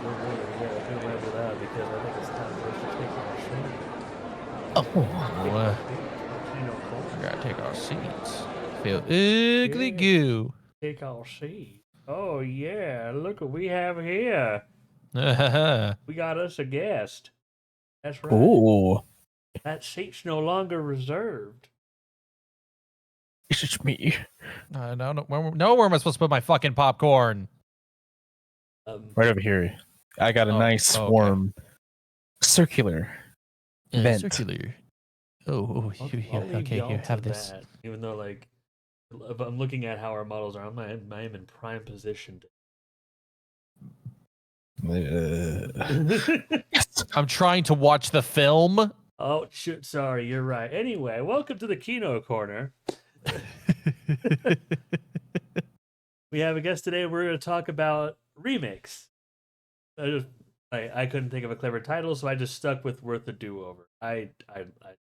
We gotta ramble out because I think it's time for us to take our Oh, Kino I Korner. gotta take our seats. Feel ugly goo. Take our seat. Oh yeah, look what we have here. We got us a guest. That's right. Ooh, That seat's no longer reserved. it's me. No, where am I supposed to put my fucking popcorn? Right over here. I got a nice warm circular vent. I'll Circular. leave Okay, y'all here, to have this. that. Even though, like, if I'm looking at how our models are, I'm in prime position. I'm trying to watch the film. Oh, shoot, sorry, you're right. Anyway, welcome to the Kino Corner. We have a guest today. We're going to talk about remakes. I couldn't think of a clever title, so I just stuck with "Worth a Do Over." I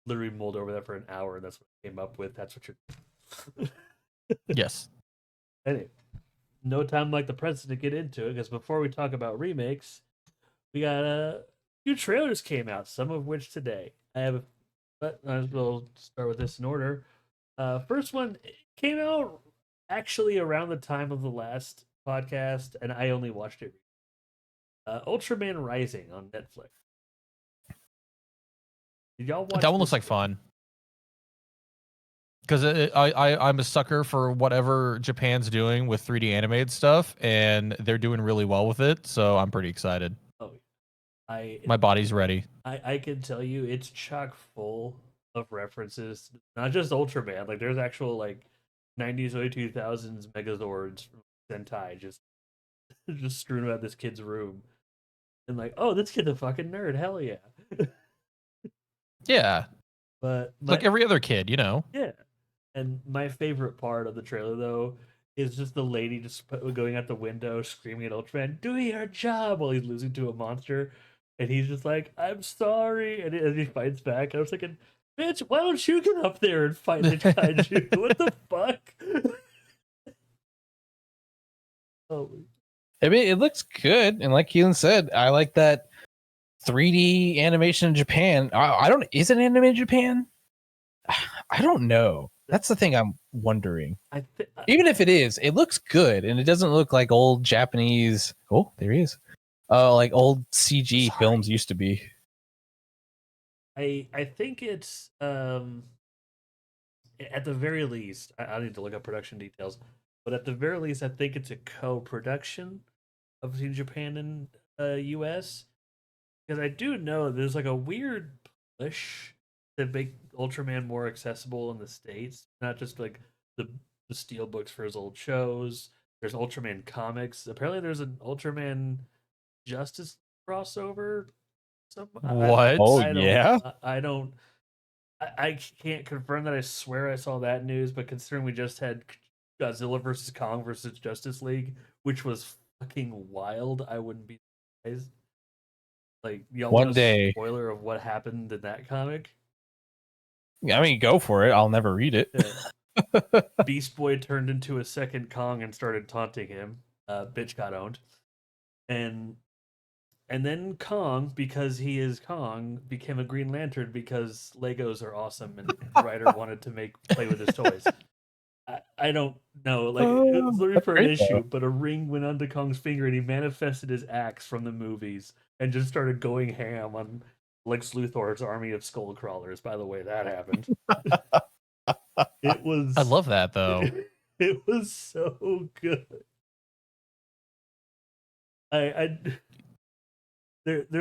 literally mulled over that for an hour, and that's what I came up with. That's what you're. Yes. Anyway, no time like the present to get into it, because before we talk about remakes, we got a few trailers came out, some of which today. But we'll start with this in order. First one came out actually around the time of the last podcast, and I only watched it. Ultraman Rising on Netflix. Did y'all watch That one looks like fun. Because I'm a sucker for whatever Japan's doing with 3D animated stuff, and they're doing really well with it. So I'm pretty excited. Oh, my body's ready. I can tell you, it's chock full of references, not just Ultraman. Like, there's actual like 90s, early 2000s Megazords from Sentai just strewn about this kid's room, and like, oh, this kid's a fucking nerd. Hell yeah. Yeah. But like every other kid, you know. Yeah. And my favorite part of the trailer, though, is just the lady just going out the window screaming at Ultraman, "Do your job!" while he's losing to a monster, and he's just like, "I'm sorry," and he fights back. And I was thinking, "Bitch, why don't you get up there and fight the kaiju? What the fuck?" Oh, I mean, it looks good, and like Keelan said, I like that 3D animation in Japan. I don't. Is it anime in Japan? I don't know. That's the thing I'm wondering. Even if it is, it looks good, and it doesn't look like old Japanese. Oh, there he is. Like old CG films used to be. I think it's at the very least. I need to look up production details, but at the very least, I think it's a co-production between Japan and U.S. Because I do know there's like a weird push to make Ultraman more accessible in the States, not just like the steel books for his old shows. There's Ultraman comics. Apparently, there's an Ultraman Justice crossover. What? I don't. I can't confirm that. I swear I saw that news, but considering we just had Godzilla versus Kong versus Justice League, which was fucking wild, I wouldn't be surprised. Like, y'all One want day. a spoiler of what happened in that comic? I mean, go for it. I'll never read it. Yeah. Beast Boy turned into a second Kong and started taunting him. Bitch got owned. And then Kong, because he is Kong, became a Green Lantern because Legos are awesome and the writer wanted to play with his toys. I don't know. Like, it was literally for an issue, but a ring went onto Kong's finger and he manifested his axe from the movies and just started going ham on Lex Luthor's army of skull crawlers. By the way, that happened. It was. I love that though. It was so good. There's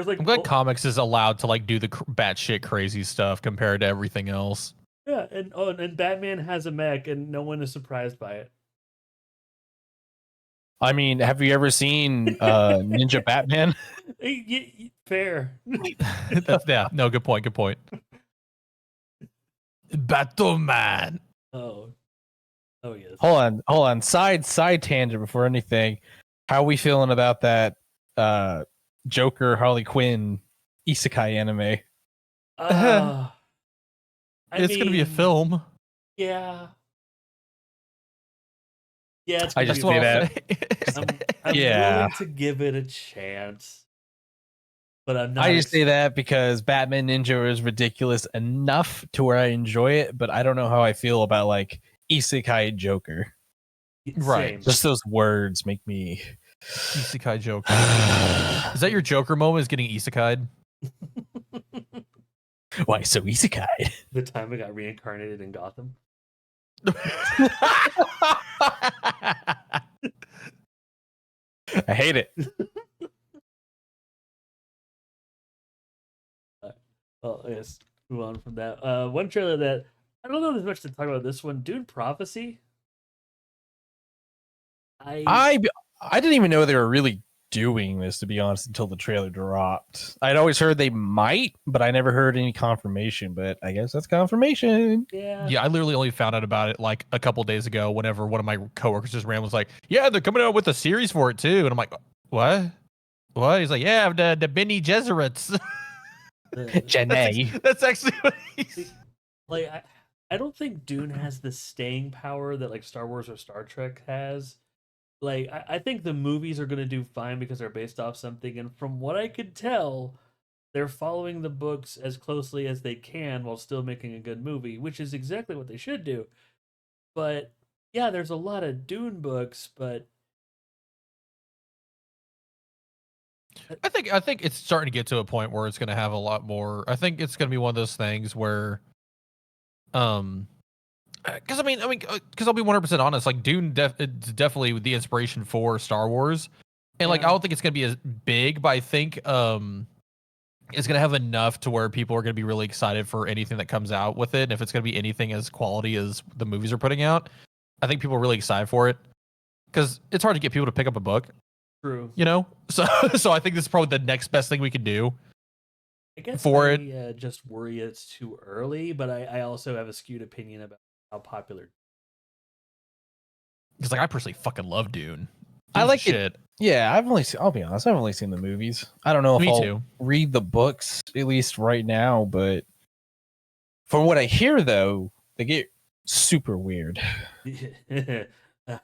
like, I'm glad comics is allowed to like do the batshit crazy stuff compared to everything else. Yeah, and Batman has a mech, and no one is surprised by it. I mean, have you ever seen Ninja Batman? Fair. No, good point. Good point. Batman. Oh yes. Hold on. Side tangent before anything. How are we feeling about that Joker Harley Quinn isekai anime? It's gonna be a film. Yeah. Yeah, it's I just say that. I'm Yeah. willing to give it a chance, but I'm not. I just say that because Batman Ninja is ridiculous enough to where I enjoy it, but I don't know how I feel about like Isekai Joker. Right. Same. Just those words make me Isekai Joker. Is that your Joker moment? Is getting isekai'd? Why so Isekai? The time I got reincarnated in Gotham. I hate it. Well, yes. Move on from that. One trailer that I don't know if there's much to talk about. This one, Dune Prophecy. I didn't even know they were really doing this, to be honest, until the trailer dropped. I'd always heard they might, but I never heard any confirmation. But I guess that's confirmation. Yeah, I literally only found out about it like a couple days ago. Whenever one of my coworkers just ran was like, "Yeah, they're coming out with a series for it too," and I'm like, "What? What?" He's like, "Yeah, the Bene Gesserits." Janae. That's actually what he's. Like I don't think Dune has the staying power that like Star Wars or Star Trek has. Like I think the movies are gonna do fine because they're based off something, and from what I could tell, they're following the books as closely as they can while still making a good movie, which is exactly what they should do. But yeah, there's a lot of Dune books, but I think it's starting to get to a point where it's going to have a lot more. I think it's going to be one of those things where, because because I'll be 100% honest. Like Dune, it's definitely the inspiration for Star Wars, and like I don't think it's going to be as big, but I think it's going to have enough to where people are going to be really excited for anything that comes out with it. And if it's going to be anything as quality as the movies are putting out, I think people are really excited for it because it's hard to get people to pick up a book. true. You know, so I think this is probably the next best thing we could do. I guess for it just worry it's too early, but I also have a skewed opinion about how popular. Because like I personally fucking love Dune. I like shit. Yeah, I'll be honest, I've only seen the movies. I don't know if I'll read the books, at least right now, but from what I hear though, they get super weird. Yeah.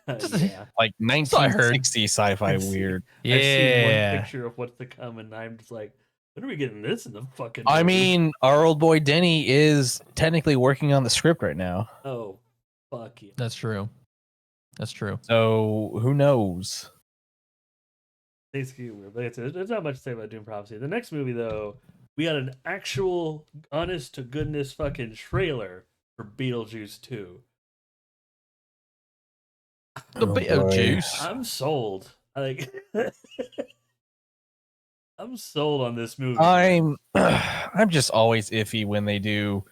Like 1960 sci-fi weird. I've seen one picture of what's to come, and I'm just like, when are we getting this in the fucking movie? I mean, our old boy Denny is technically working on the script right now. Oh, fuck yeah. That's true. That's true. So who knows? Basically weird, but there's not much to say about Dune Prophecy. The next movie, though, we got an actual, honest to goodness fucking trailer for Beetlejuice 2. The Beetlejuice. I'm sold. Like, I'm sold on this movie. I'm just always iffy when they do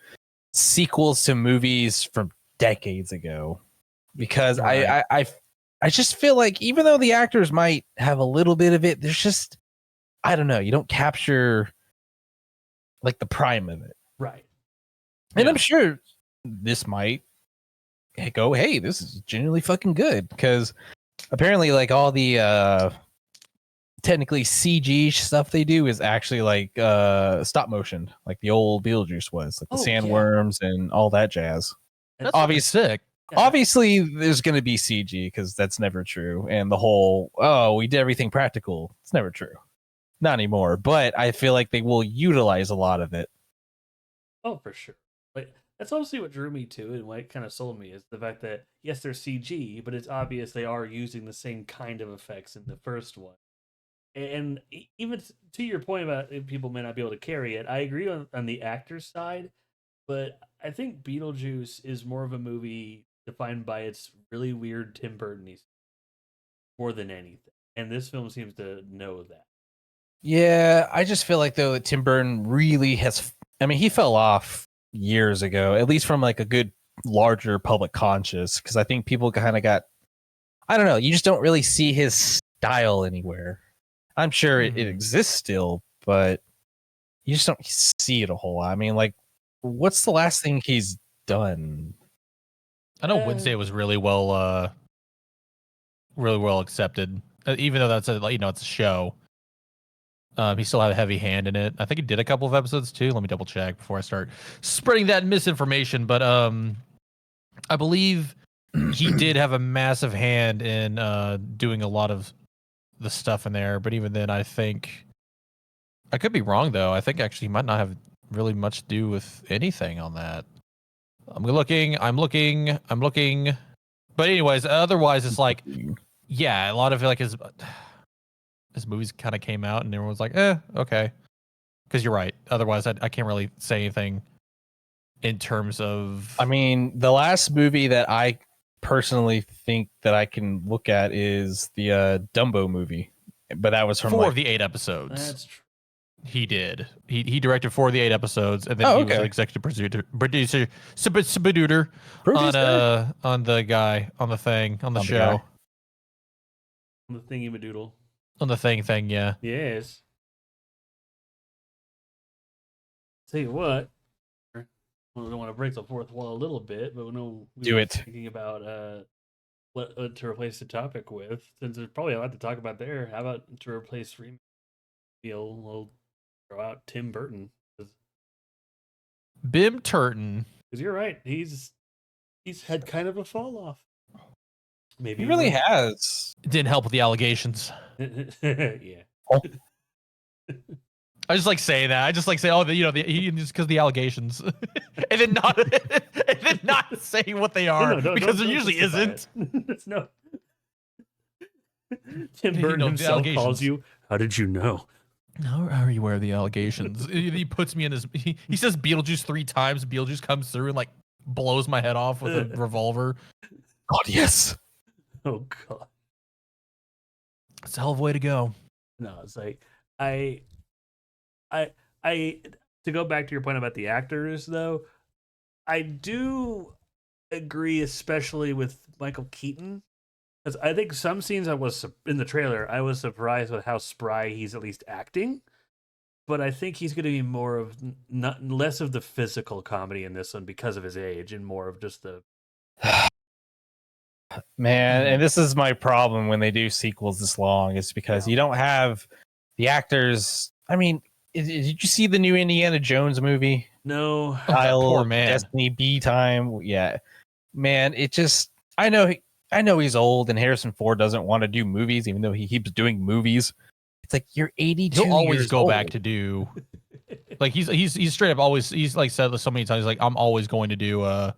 sequels to movies from decades ago, because I just feel like even though the actors might have a little bit of it, there's just, I don't know, you don't capture like the prime of it, right? And I'm sure this might go, hey, this is genuinely fucking good, because apparently like all the technically CG stuff they do is actually like stop motion, like the old Beetlejuice was, like the sandworms and all that jazz. That's obviously sick. Yeah. Obviously there's going to be CG, because that's never true, and the whole we did everything practical, it's never true, not anymore, but I feel like they will utilize a lot of it. Oh, for sure. Like, that's honestly what drew me to it, and what kind of sold me is the fact that yes, they're CG, but it's obvious they are using the same kind of effects in the first one. And even to your point about people may not be able to carry it, I agree on the actor's side, but I think Beetlejuice is more of a movie defined by its really weird Tim Burton-y more than anything. And this film seems to know that. Yeah, I just feel like though that Tim Burton really has, I mean, he fell off years ago, at least from like a good larger public conscious, because I think people kind of got, I don't know, you just don't really see his style anywhere. I'm sure it exists still, but you just don't see it a whole lot. I mean, like, what's the last thing he's done? I know Wednesday was really well accepted, even though that's it's a show. He still had a heavy hand in it. I think he did a couple of episodes too. Let me double check before I start spreading that misinformation. But I believe he did have a massive hand in doing a lot of the stuff in there. But even then, I think I could be wrong though. I think actually he might not have really much to do with anything on that. I'm looking. But anyways, otherwise it's like, yeah, a lot of like his movies kind of came out and everyone was like, okay. Because you're right. Otherwise, I can't really say anything in terms of. I mean, the last movie that I personally think that I can look at is the Dumbo movie, but that was from 4 like, of the 8 episodes. That's true. He did. He directed 4 of the 8 episodes, and then Oh, he was okay. an executive producer on the guy on the thing on the On the show guy. The thingy-madoodle. on the thing. Yeah. Yes. Tell you what, I don't want to break the fourth wall a little bit, but we Do were it. thinking about what to replace the topic with. Since there's probably a lot to talk about there, how about to replace remake? We'll throw out Tim Burton Bim Turton. because you're right. He's had kind of a fall off. Maybe He really has. It didn't help with the allegations. Yeah. I just like saying that. I just like say, he just because the allegations, and then not saying what they are because there usually isn't. It's no. Tim Burton himself calls you. How did you know? How are you aware of the allegations? He puts me in his. He says Beetlejuice 3 times. Beetlejuice comes through and like blows my head off with a revolver. God, yes. Oh God. It's a hell of a way to go. No, it's like I to go back to your point about the actors though, I do agree, especially with Michael Keaton, because I think some scenes in the trailer, I was surprised with how spry he's at least acting. But I think he's going to be more of less of the physical comedy in this one because of his age, and more of just the Man, and this is my problem when they do sequels this long, is because you don't have the actors. I mean, did you see the new Indiana Jones movie? no. Dial poor of man. Destiny B time. Yeah. Man, it just I know he's old and Harrison Ford doesn't want to do movies, even though he keeps doing movies. It's like you're 82. He'll always years go old. back to do like he's straight up always he's like said this so many times like I'm always going to do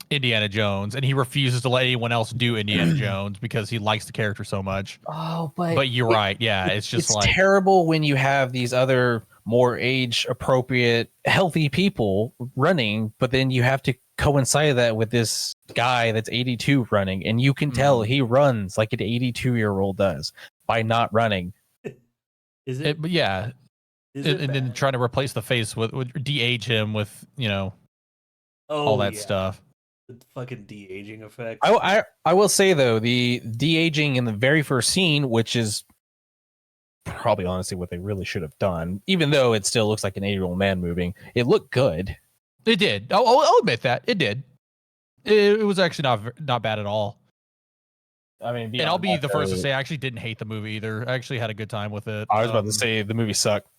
Indiana Jones, and he refuses to let anyone else do Indiana Jones because he likes the character so much. Oh, But you're right, yeah, it's just it's like terrible when you have these other more age appropriate, healthy people running, but then you have to coincide that with this guy that's 82 running, and you can tell he runs like an 82-year-old does by not running. Is it? but yeah, Is it and then bad? trying to replace the face with de-age him with all that yeah. stuff. The fucking de-aging effect. I will say though, the de-aging in the very first scene, which is probably honestly what they really should have done, even though it still looks like an 8-year-old man moving, it looked good. It did. I'll admit that it did. It was actually not bad at all. I mean, And I'll be the first to say I actually didn't hate the movie either. I actually had a good time with it. I was about to say the movie sucked.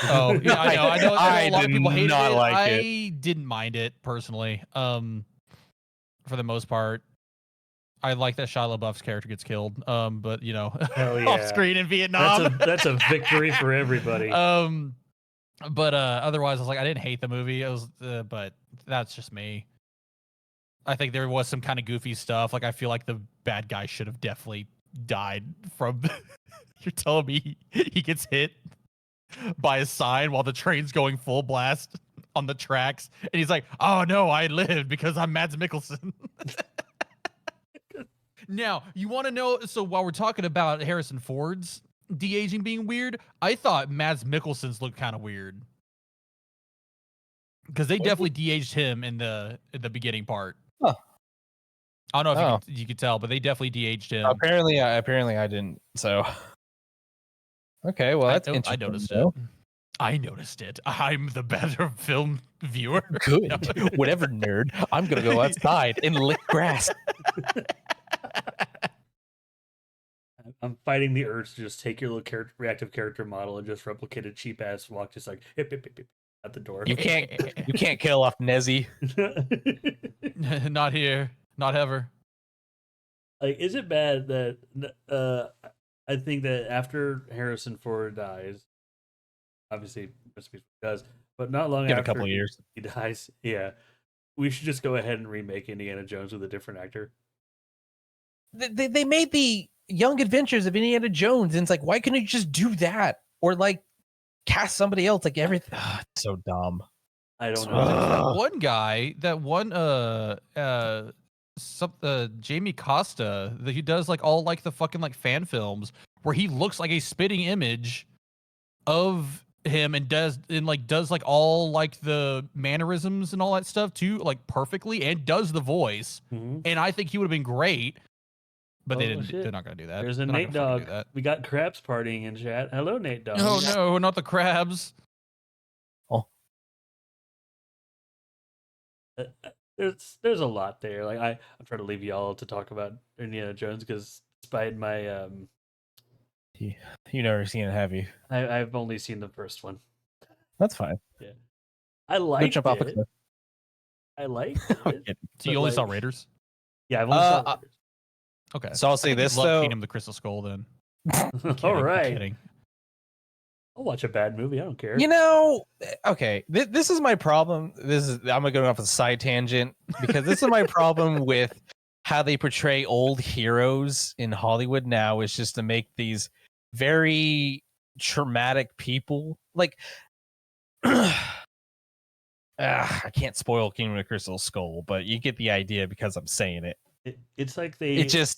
Oh yeah, I know. I A lot of did people hated not it. like it. I didn't mind it personally. For the most part, I like that Shia LaBeouf's character gets killed. But Hell yeah. off screen in Vietnam. That's a victory for everybody. But otherwise, I was like, I didn't hate the movie. It was, but that's just me. I think there was some kind of goofy stuff. Like I feel like the bad guy should have definitely died from. You're telling me he gets hit by a sign while the train's going full blast on the tracks, and he's like, "Oh no, I lived because I'm Mads Mikkelsen." Now, you want to know? So while we're talking about Harrison Ford's de-aging being weird, I thought Mads Mikkelsen's looked kind of weird because they definitely de-aged him in the beginning part. Huh. I don't know if you could tell, but they definitely de-aged him. Apparently I didn't. So okay, well that's interesting. I noticed though. it. I noticed it. I'm the better film viewer. Good. Whatever, nerd. I'm gonna go outside and lick grass. I'm fighting the urge to just take your little reactive character model and just replicate a cheap ass walk, just like hip, hip, hip, hip, at the door. You can't kill off Nezzy. Not here. Not ever. Like, is it bad that I think that after Harrison Ford dies, obviously recipe does, but not long Give it a after couple of years. he dies, yeah, we should just go ahead and remake Indiana Jones with a different actor. They made the Young Adventures of Indiana Jones, and it's like, why couldn't you just do that, or like cast somebody else? Like everything, it's so dumb. I don't Well, there's that know. one guy, Jamie Costa, that he does like all like the fucking like fan films where he looks like a spitting image of him and does like all like the mannerisms and all that stuff too, like perfectly, and does the voice. Mhm. And I think he would have been great, but Oh, they didn't. shit. They're not gonna do that. There's a They're not Nate gonna fucking Dogg. do that. We got crabs partying in chat. Hello, Nate Dogg. Oh no, not the crabs. There's a lot there. Like I'm trying to leave y'all to talk about Indiana Jones because despite my You never seen it, have you? I've only seen the first one. That's fine. Yeah, I Go liked jump off a it. cliff. I liked I'm it. kidding. So you But, only saw like, Raiders? Yeah, I've only saw Raiders. Okay. So I'll say I think this you'd love though. Kingdom of the Crystal Skull then. All I'm right, kidding. I'll watch a bad movie. I don't care. You know, okay, this is my problem. I'm gonna go off a side tangent because this is my problem with how they portray old heroes in Hollywood now, is just to make these very traumatic people. Like, I can't spoil Kingdom of the Crystal Skull, but you get the idea because I'm saying it. It's like they. It's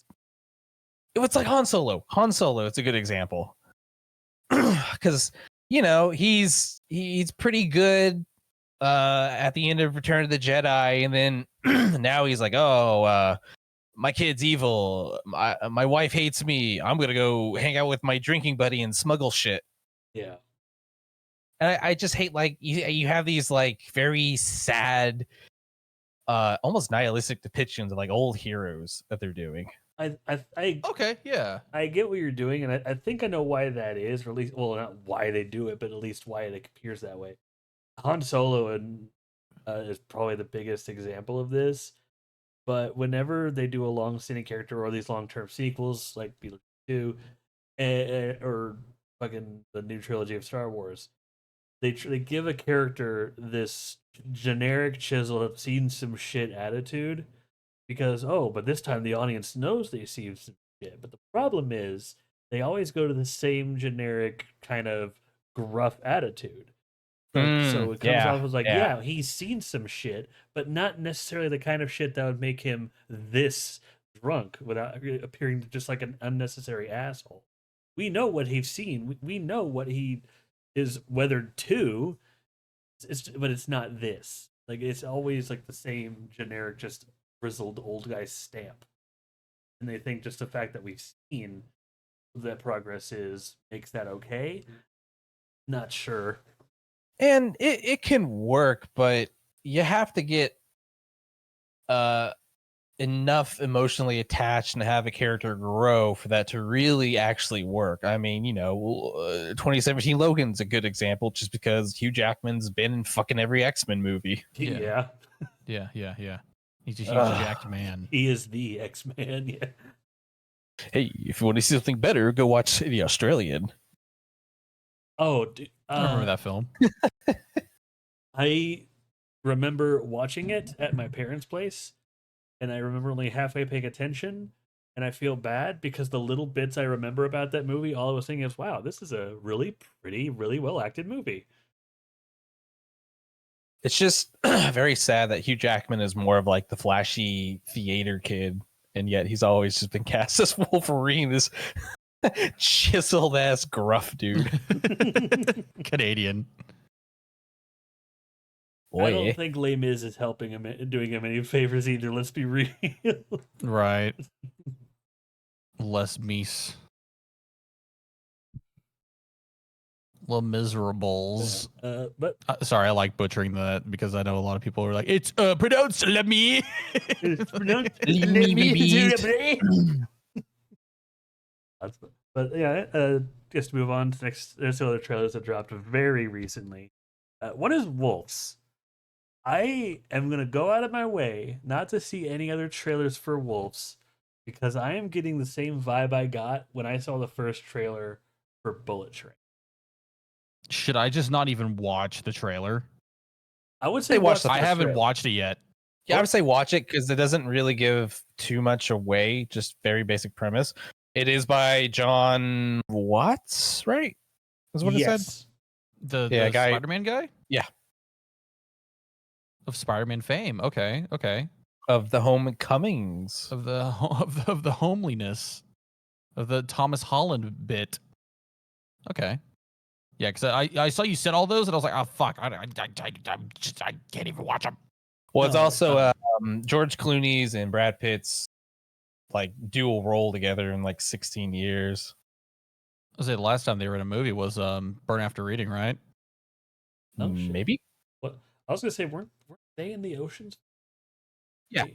like Han Solo. Han Solo, it's a good example. Because he's pretty good at the end of Return of the Jedi, and then now he's like, my kid's evil, my wife hates me, I'm gonna go hang out with my drinking buddy and smuggle shit. Yeah. And I just hate, like, you have these like very sad, almost nihilistic depictions of like old heroes that they're doing. Okay, yeah. I get what you're doing, and I think I know why that is, or at least, well, not why they do it, but at least why it appears that way. Han Solo is probably the biggest example of this. But whenever they do a long-standing character or these long-term sequels, like Beetlejuice 2, or fucking the new trilogy of Star Wars, they give a character this generic chiseled, I've seen some shit attitude, because but this time the audience knows they see some shit. But the problem is they always go to the same generic kind of gruff attitude. So it comes off as like, yeah, he's seen some shit, but not necessarily the kind of shit that would make him this drunk without appearing just like an unnecessary asshole. We know what he's seen. We know what he is weathered to. But it's not this. Like, it's always like the same generic, just grizzled old guy stamp. And they think just the fact that we've seen that progress makes that okay. Not sure. And it can work, but you have to get enough emotionally attached and have a character grow for that to really actually work. I mean, 2017 Logan's a good example, just because Hugh Jackman's been in fucking every X-Men movie. Yeah. He's a huge jacked man. He is the X-Man, yeah. Hey, if you want to see something better, go watch The Australian. Oh, dude, I remember that film. I remember watching it at my parents' place, and I remember only halfway paying attention, and I feel bad because the little bits I remember about that movie, all I was thinking is, wow, this is a really pretty, really well-acted movie. It's just very sad that Hugh Jackman is more of like the flashy theater kid, and yet he's always just been cast as Wolverine, this chiseled ass gruff dude. Canadian. Boy, I don't think Les Mis is helping him, doing him any favors either. Let's be real. Right. Les Mis. Les Miserables. But sorry, I like butchering that because I know a lot of people are like, it's pronounced Les Mis. it's pronounced But yeah, just to move on to next. There's some other trailers that dropped very recently. One is Wolves. I am gonna go out of my way not to see any other trailers for Wolves because I am getting the same vibe I got when I saw the first trailer for Bullet Train. Should I just not even watch the trailer? I would say They watched watch the the I first haven't trailer. watched it yet. Yeah, I would say watch it because it doesn't really give too much away. Just very basic premise. It is by John Watts, right? Is what it said. Yes. The guy. Spider-Man guy? Yeah. Of Spider-Man fame. Okay. Of the Homecomings. Of the homeliness. Of the Thomas Holland bit. Okay. Yeah, because I saw you said all those and I was like, oh fuck, I can't even watch them. Well, it's No, also George Clooney's and Brad Pitt's like dual role together in like 16 years. I was say the last time they were in a movie was Burn After Reading, right? Oh, shit. Maybe. What I was gonna say, weren't they in the oceans? Yeah.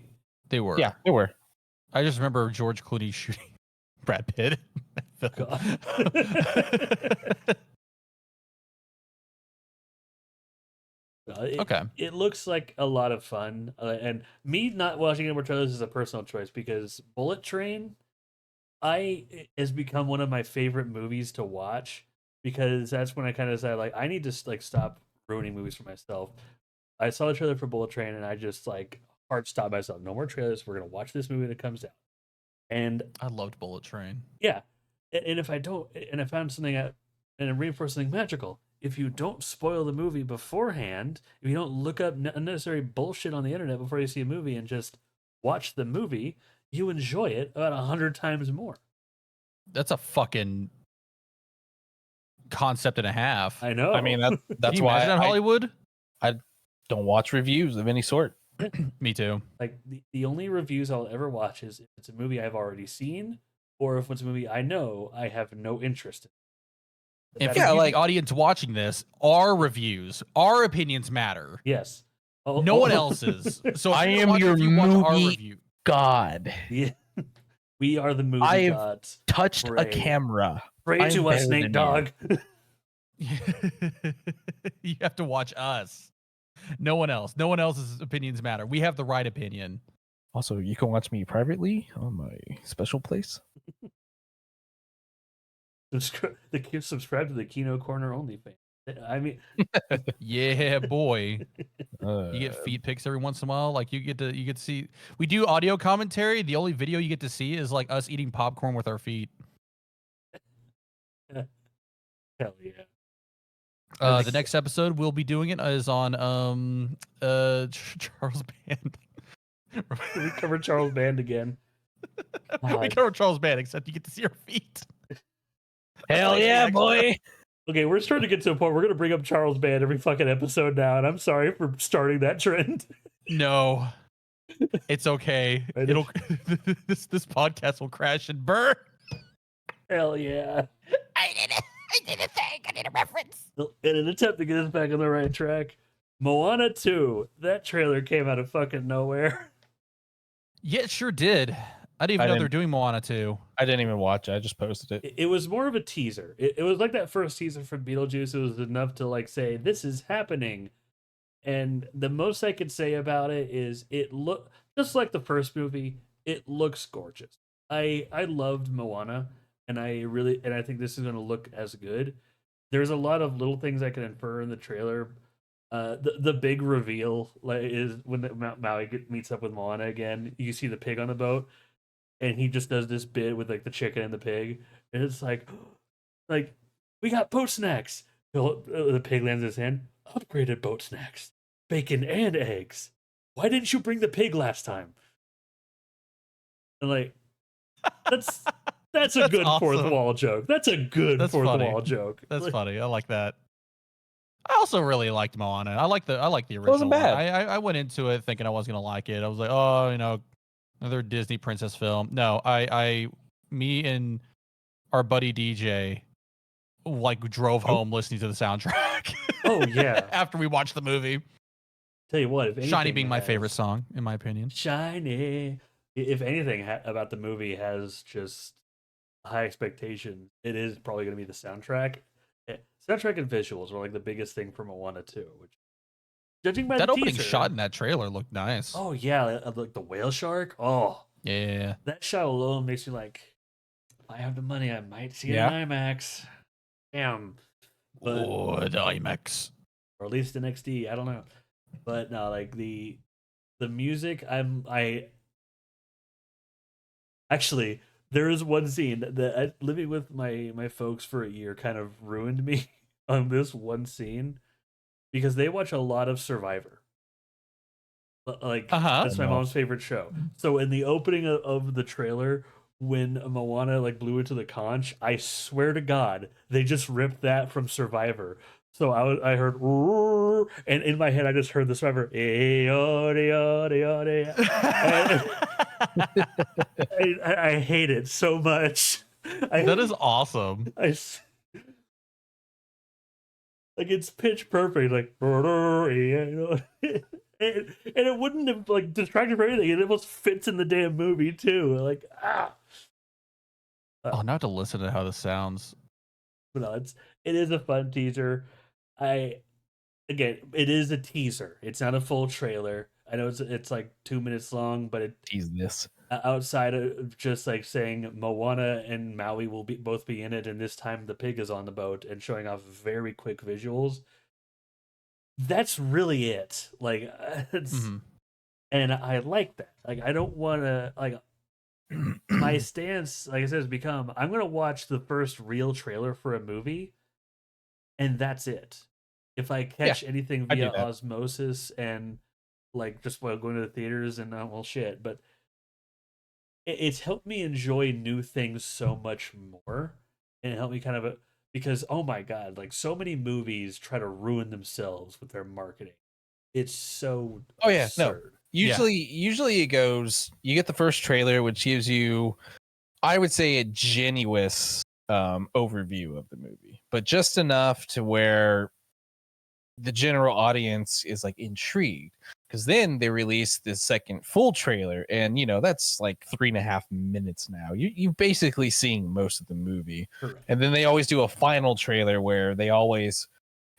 They were. Yeah, they were. I just remember George Clooney shooting Brad Pitt. God. Okay. It looks like a lot of fun, and me not watching any more trailers is a personal choice because Bullet Train, has become one of my favorite movies to watch because that's when I kind of said like I need to like stop ruining movies for myself. I saw the trailer for Bullet Train and I just like hard stopped myself. No more trailers. We're gonna watch this movie when it comes out. And I loved Bullet Train. yeah, and if I don't, and I found something out, and I reinforce something magical. If you don't spoil the movie beforehand, if you don't look up unnecessary bullshit on the internet before you see a movie and just watch the movie, you enjoy it about 100 times more. That's a fucking concept and a half. I know. I mean, Can that's you why imagine in I Hollywood? don't watch reviews of any sort. Me too. like the only reviews I'll ever watch is if it's a movie I've already seen or if it's a movie I know I have no interest in. And for That's- you, the audience watching this, our reviews, our opinions matter. yes. No one else's. So if I you're am watching your review, watch our movie review. God, Yeah. We are the movie I've gods. touched Pray. a camera. Pray I'm to us, better Nate than Dogg. You have to watch us. No one else. No one else's opinions matter. We have the right opinion. Also, you can watch me privately on my special place. Subscribe to the Kino Corner only fan. I mean, Yeah, boy. You get feed pics every once in a while. Like you get to see. We do audio commentary. The only video you get to see is like us eating popcorn with our feet. hell yeah. The next episode we'll be doing it is on Charles Band. We covered Charles Band again. We cover Charles Band, except you get to see our feet. Hell yeah, boy! Okay, we're starting to get to a point we're going to bring up Charles Band every fucking episode now, and I'm sorry for starting that trend. No, it's okay. It'll this podcast will crash and burn. Hell yeah. I did a thing. I did a reference. In an attempt to get us back on the right track, Moana 2, that trailer came out of fucking nowhere. Yeah, it sure did. I didn't even know they're doing Moana 2. I didn't even watch it. I just posted it. It was more of a teaser. It was like that first teaser from Beetlejuice. It was enough to like say, this is happening. And the most I could say about it is it look just like the first movie. It looks gorgeous. I loved Moana, and I think this is going to look as good. There's a lot of little things I can infer in the trailer. The big reveal is when Maui meets up with Moana again. You see the pig on the boat, and he just does this bit with like the chicken and the pig, and it's like we got boat snacks. The pig lands his hand. Upgraded boat snacks, bacon and eggs. Why didn't you bring the pig last time? And like, that's a good awesome. fourth wall joke. That's a good fourth funny. wall joke. That's Like, funny. I like that. I also really liked Moana. I like the original. wasn't bad. One. I went into it thinking I wasn't gonna like it. I was like, oh, another Disney princess film. No, me and our buddy DJ like drove home listening to the soundtrack. Oh yeah. After we watched the movie. Tell you what, if Shiny anything being my has- favorite song, in my opinion. Shiny. If anything about the movie has just high expectations, it is probably going to be the soundtrack. Soundtrack and visuals were like the biggest thing for Moana 2, which judging by That the opening teaser, shot in that trailer looked nice. Oh yeah, like the whale shark. Oh Yeah. That shot alone makes me like, if I have the money, I might see it in IMAX. Damn. But, the IMAX. or at least an XD. I don't know. But no, like the music, I actually, there is one scene that living with my folks for a year kind of ruined me on this one scene because they watch a lot of Survivor. Like that's my mom's favorite show. So in the opening of the trailer, when Moana like blew into the conch, I swear to God, they just ripped that from Survivor. So I heard, and in my head I just heard the Survivor. I hate it so much. That is awesome. Like it's pitch perfect, like and it wouldn't have like distracted from anything. It almost fits in the damn movie too. Like Oh, now to listen to how this sounds. But no, it is a fun teaser. Again, it is a teaser. It's not a full trailer. I know it's like 2 minutes long, but it tease this. Outside of just like saying Moana and Maui will both be in it, and this time the pig is on the boat, and showing off very quick visuals. That's really it. Like, and I like that. Like, I don't want to like. My stance, like I said, has become I'm gonna watch the first real trailer for a movie, and that's it. If I catch anything via osmosis and like just while going to the theaters and well shit, but it's helped me enjoy new things so much more, and it helped me kind of because oh my god, like so many movies try to ruin themselves with their marketing. It's so absurd. Usually it goes, you get the first trailer, which gives you, I would say, a genuine overview of the movie, but just enough to where the general audience is like intrigued, because then they release the second full trailer, and that's like 3.5 minutes now. You've basically seen most of the movie. Correct. And then they always do a final trailer where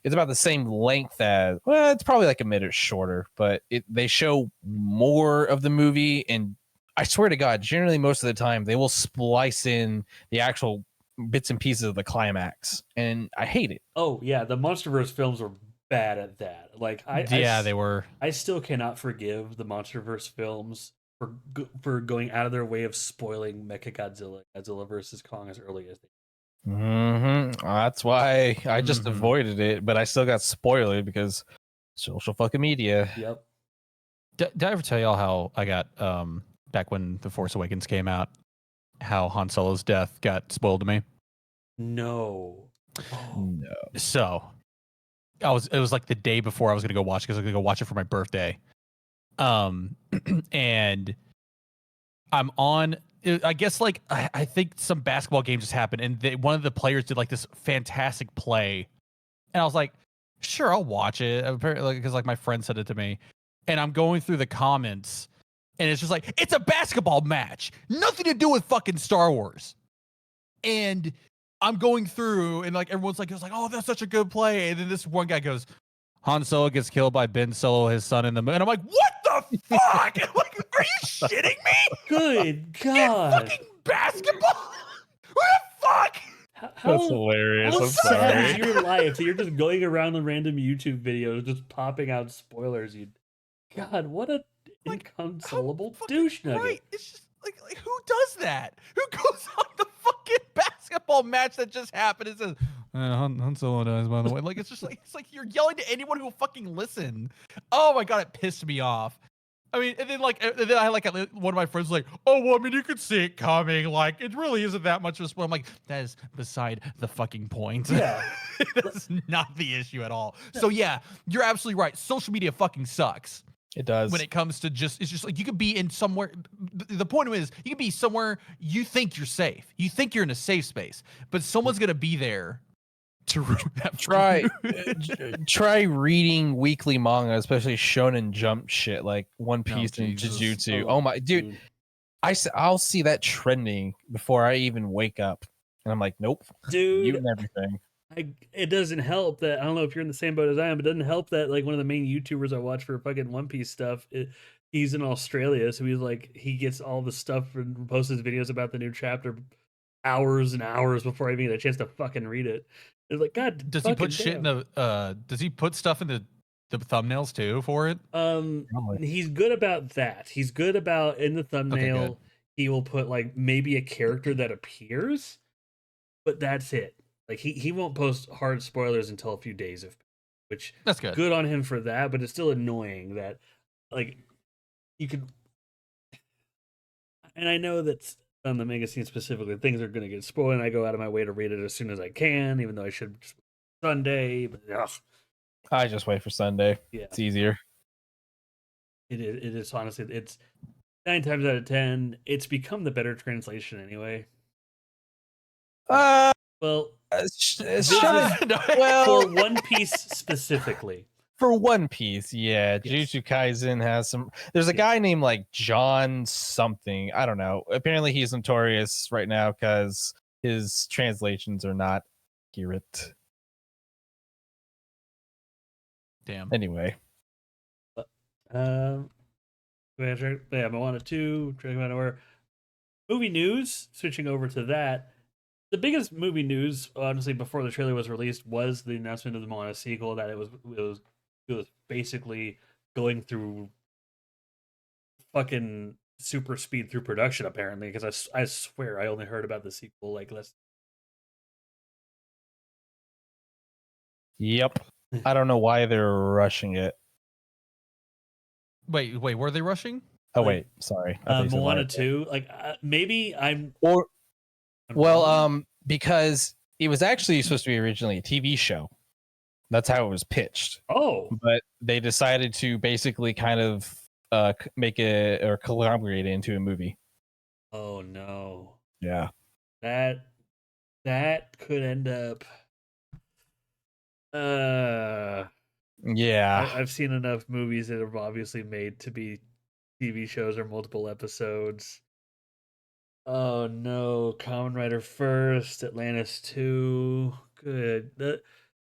it's about the same length as, well, it's probably like a minute shorter, but they show more of the movie. And I swear to God, generally most of the time they will splice in the actual bits and pieces of the climax, and I hate it. Oh yeah, the MonsterVerse films were bad at that. Like they were. I still cannot forgive the MonsterVerse films for going out of their way of spoiling Mechagodzilla, Godzilla versus Kong as early as they. That's why I just avoided it, but I still got spoiled because social fucking media. Yep. Did I ever tell y'all how I got back when The Force Awakens came out, how Han Solo's death got spoiled to me? No. No. So it was like the day before I was gonna go watch, because I was gonna go watch it for my birthday. And I'm on, I guess, like I think some basketball game just happened, and one of the players did like this fantastic play, and I was like, sure, I'll watch it. Apparently, because like my friend said it to me, and I'm going through the comments, and it's just like, it's a basketball match, nothing to do with fucking Star Wars, and I'm going through, and like everyone's like, oh, that's such a good play, and then this one guy goes, Han Solo gets killed by Ben Solo, his son in the moon. And I'm like, what the fuck? Like, are you shitting me? Good God. In fucking basketball? What the fuck? That's hilarious. How I'm sad sorry. is your life that you're just going around the random YouTube videos, just popping out spoilers? God, what a inconsolable douche nugget. Right. It's just like who does that? Who goes on the fucking basketball match that just happened and says, Han Solo dies, by the way. Like, it's like you're yelling to anyone who will fucking listen. Oh my God, it pissed me off. I mean, and then I like one of my friends was like, oh, well, I mean, you could see it coming. Like, it really isn't that much of a spoil. I'm like, that is beside the fucking point. Yeah. That's not the issue at all. So yeah, you're absolutely right. Social media fucking sucks. It does. When it comes to it's just like, you could be in somewhere. The point is, you could be somewhere you think you're safe. You think you're in a safe space, but someone's going to be there to ruin that. Try reading weekly manga, especially Shonen Jump shit like One Piece and Jujutsu. Oh my dude, I'll see that trending before I even wake up, and I'm like, nope, dude, you and everything. It doesn't help that I don't know if you're in the same boat as I am, but it doesn't help that like one of the main YouTubers I watch for fucking One Piece stuff, he's in Australia, so he gets all the stuff and posts his videos about the new chapter hours and hours before I even get a chance to fucking read it. It's like, God, Does he put fucking shit in damn. the? Does he put stuff in the thumbnails too for it? Probably. He's good about that. He's good about in the Okay, good. thumbnail. He will put like maybe a character that appears, but that's it. Like he won't post hard spoilers until a few days of, which That's good. good on him for that. But it's still annoying that like you could, and I know that on the mega scene specifically, things are going to get spoiled, and I go out of my way to read it as soon as I can, even though I should just Sunday. But ugh, I just wait for Sunday. yeah, It's easier. it is. It is honestly, it's 9 times out of 10, it's become the better translation anyway. Well, for One Piece specifically. For One Piece, yeah. Yes. Jujutsu Kaisen has some. There's a guy named like John something. I don't know. Apparently, he's notorious right now because his translations are not accurate. Damn. Anyway, Yeah, Moana 2, Dragon Ball War. Movie news, switching over to that. The biggest movie news, honestly, before the trailer was released, was the announcement of the Moana sequel. That it was basically going through fucking super speed through production, apparently. Because I swear I only heard about the sequel like less. yep. I don't know why they're rushing it. Wait, were they rushing? Oh Like, wait, sorry. I thought you said Moana Lion King. 2, like maybe I'm Or well, wrong. because it was actually supposed to be originally a TV show. That's how it was pitched. Oh, But they decided to basically kind of make it or collaborate it into a movie. oh no, Yeah. that could end up. Yeah. I've seen enough movies that are obviously made to be TV shows or multiple episodes. Oh no, Kamen Rider first, Atlantis 2. Good.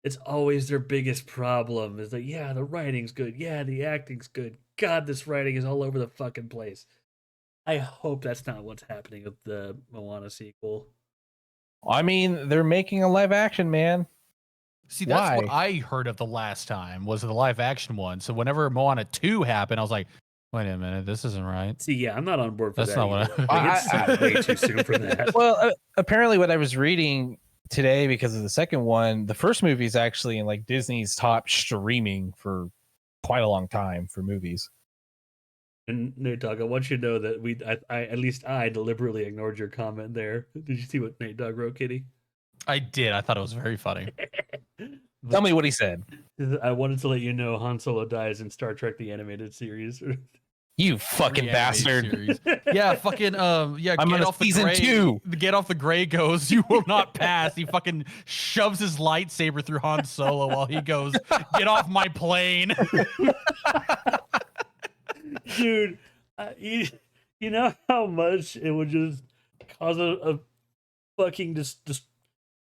It's always their biggest problem is that, yeah, the writing's good. Yeah, the acting's good. God, this writing is all over the fucking place. I hope that's not what's happening with the Moana sequel. I mean, they're making a live action, man. See, that's what Why? I heard of the last time was the live action one. So whenever Moana 2 happened, I was like, wait a minute, this isn't right. See, yeah, I'm not on board for That's that. not what either. I- Like, it's way too soon for that. Well, apparently, what I was reading today because of the second one, the first movie is actually in like Disney's top streaming for quite a long time for movies. And Nate Dogg, I want you to know that I at least I deliberately ignored your comment there. Did you see what Nate Dogg wrote, Kitty? I did. I thought it was very funny. Tell me what he said. I wanted to let you know Han Solo dies in Star Trek the Animated Series. You fucking Reanimated bastard. series. Yeah, fucking yeah, I'm get on off the season gray. 2. Get off the gray goes, you will not pass. He fucking shoves his lightsaber through Han Solo while he goes, get off my plane. Dude, you know how much it would just cause a fucking just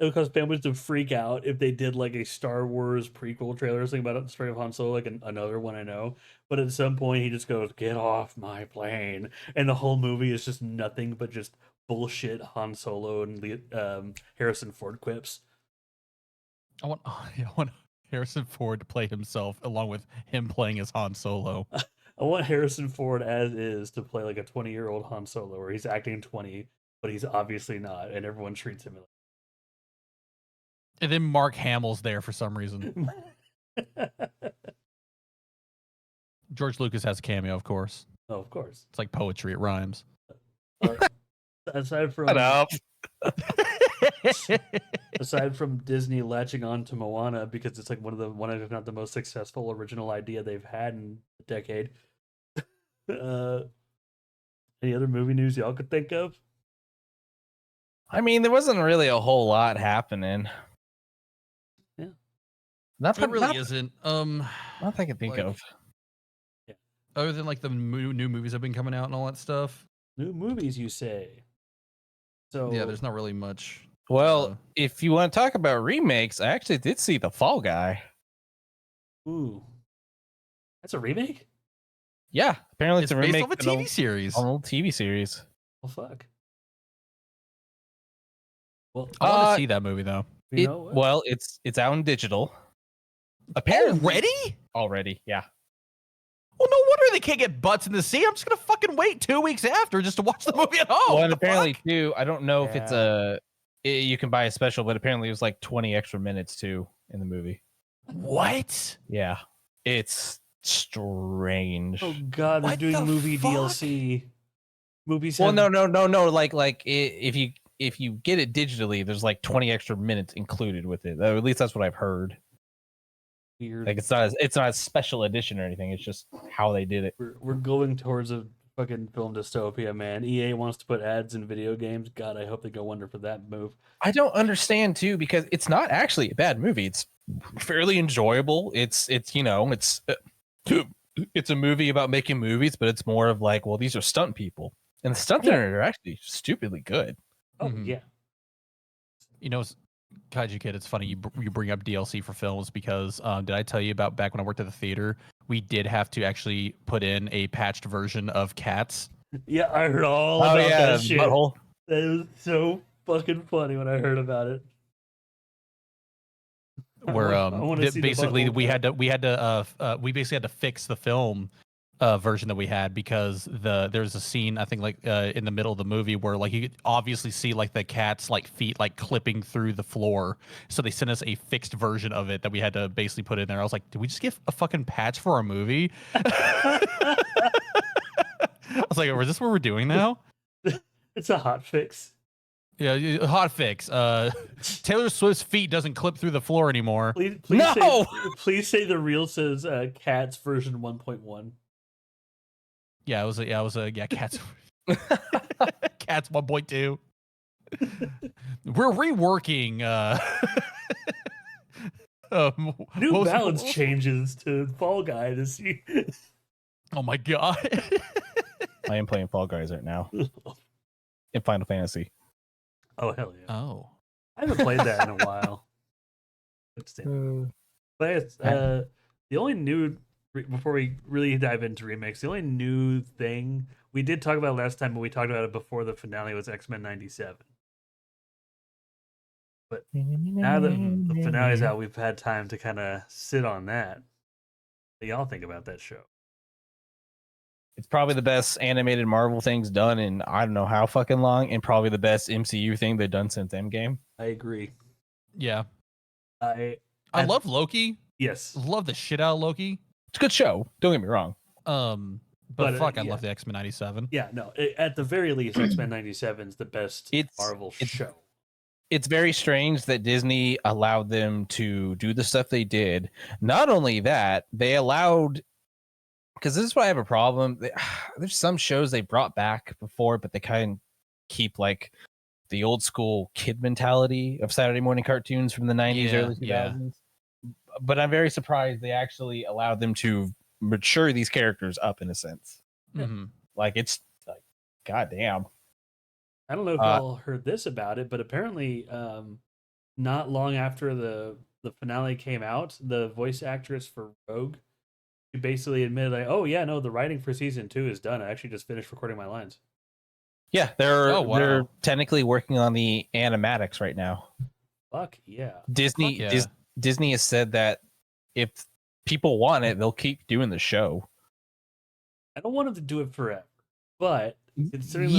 it would cause families to freak out if they did like a Star Wars prequel trailer or something about the story of Han Solo, like another one I know. But at some point he just goes, "Get off my plane," and the whole movie is just nothing but just bullshit Han Solo and Harrison Ford quips. I want Harrison Ford to play himself along with him playing as Han Solo. I want Harrison Ford as is to play like a 20-year-old Han Solo, where he's acting 20, but he's obviously not, and everyone treats him And then Mark Hamill's there for some reason. like. George Lucas has a cameo, of course. Oh, of course. It's like poetry, it rhymes. Aside from Shut up. aside from Disney latching on to Moana because it's like one of if not the most successful original idea they've had in a decade. Any other movie news y'all could think of? I mean, there wasn't really a whole lot happening. Yeah. Nothing It really not, isn't. Nothing I can think like- of. Other than like the new movies have been coming out and all that stuff. New movies, you say? So Yeah, there's not really much. Well, if you want to talk about remakes, I actually did see The Fall Guy. ooh, that's a remake. Yeah, apparently It's it's a based remake off a of an TV series. old TV series. Well, fuck. Well, I want to see that movie though. you know what? Well, it's out in digital. Apparently already, yeah. Well, no wonder they can't get butts in the sea. I'm just gonna fucking wait 2 weeks after just to watch the movie at home. Well, What and the apparently fuck? too, I don't know if it's you can buy a special, but apparently it was like 20 extra minutes too in the movie. What? Yeah, it's strange. Oh god, they're What doing the movie fuck? DLC. Movies. Well, have- no. Like if you get it digitally, there's like 20 extra minutes included with it. At least that's what I've heard. Weird. Like it's not a special edition or anything. It's just how they did it. We're going towards a fucking film dystopia, man. EA wants to put ads in video games. God, I hope they go under for that move. I don't understand too because it's not actually a bad movie. It's fairly enjoyable. It's it's a movie about making movies, but it's more of like, well, these are stunt people, and the stunts in it are actually stupidly good. Oh Mhm. yeah. You know, Kaiju Kid, it's funny you bring up DLC for films because did I tell you about back when I worked at the theater? We did have to actually put in a patched version of Cats. Yeah, I heard all about that shit. Butthole. That was so fucking funny when I heard about it. Where I wanna see the basically butthole we basically had to fix the film version that we had because there's a scene I think like in the middle of the movie where like you could obviously see like the cat's like feet like clipping through the floor, so they sent us a fixed version of it that we had to basically put in there. I was like, did we just get a fucking patch for our movie? I was like, is this what we're doing now? It's a hot fix. Yeah, hot fix. Taylor Swift's feet doesn't clip through the floor anymore. No! Please say the reel says Cats version 1.1. Yeah, it was Cats. Cats 1.2. We're reworking. New Balance changes to Fall Guy to see. Oh my god. I am playing Fall Guys right now in Final Fantasy. Oh hell yeah! Oh. I haven't played that in a while. But it's, the only new before we really dive into remakes, the only new thing we did talk about last time, but we talked about it before the finale, was X-Men '97. But now that the finale's out, we've had time to kind of sit on that. What do y'all think about that show? It's probably the best animated Marvel thing's done in I don't know how fucking long, and probably the best MCU thing they've done since Endgame. I agree. Yeah. I love Loki. Yes. Love the shit out of Loki. It's a good show. Don't get me wrong. But fuck, I love the X-Men '97. Yeah, no. At the very least, X-Men '97 is the best Marvel show. It's very strange that Disney allowed them to do the stuff they did. Not only that, they allowed, because this is why I have a problem. There's some shows they brought back before, but they kind of keep like the old school kid mentality of Saturday morning cartoons from the 90s, early 2000s. Yeah. But I'm very surprised they actually allowed them to mature these characters up in a sense. Mm-hmm. Like, it's like, goddamn. I don't know if y'all heard this about it, but apparently, not long after the finale came out, the voice actress for Rogue, she basically admitted, like, "Oh yeah, no, the writing for season 2 is done. I actually just finished recording my lines." Yeah, they're technically working on the animatics right now. Fuck yeah! Disney Fuck yeah. Disney has said that if people want it, they'll keep doing the show. I don't want them to do it forever, but considering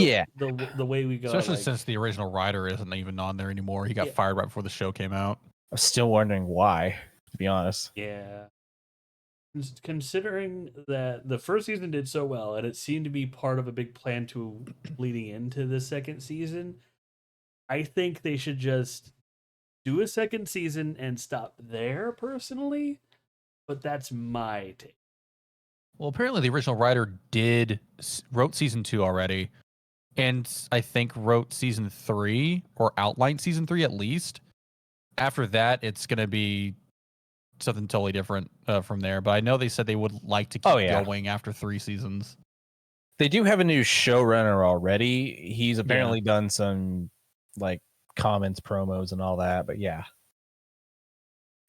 the way we go, Especially like, since the original writer isn't even on there anymore. He got fired right before the show came out. I'm still wondering why, to be honest. yeah. Considering that the first season did so well, and it seemed to be part of a big plan to leading into the second season, I think they should just do a second season and stop there, personally. But that's my take. Well, apparently the original writer wrote season 2 already, and I think wrote season 3 or outlined season 3 at least. After that, it's gonna be something totally different from there. But I know they said they would like to keep going after 3 seasons. They do have a new showrunner already. He's apparently done some like comments, promos, and all that. But yeah,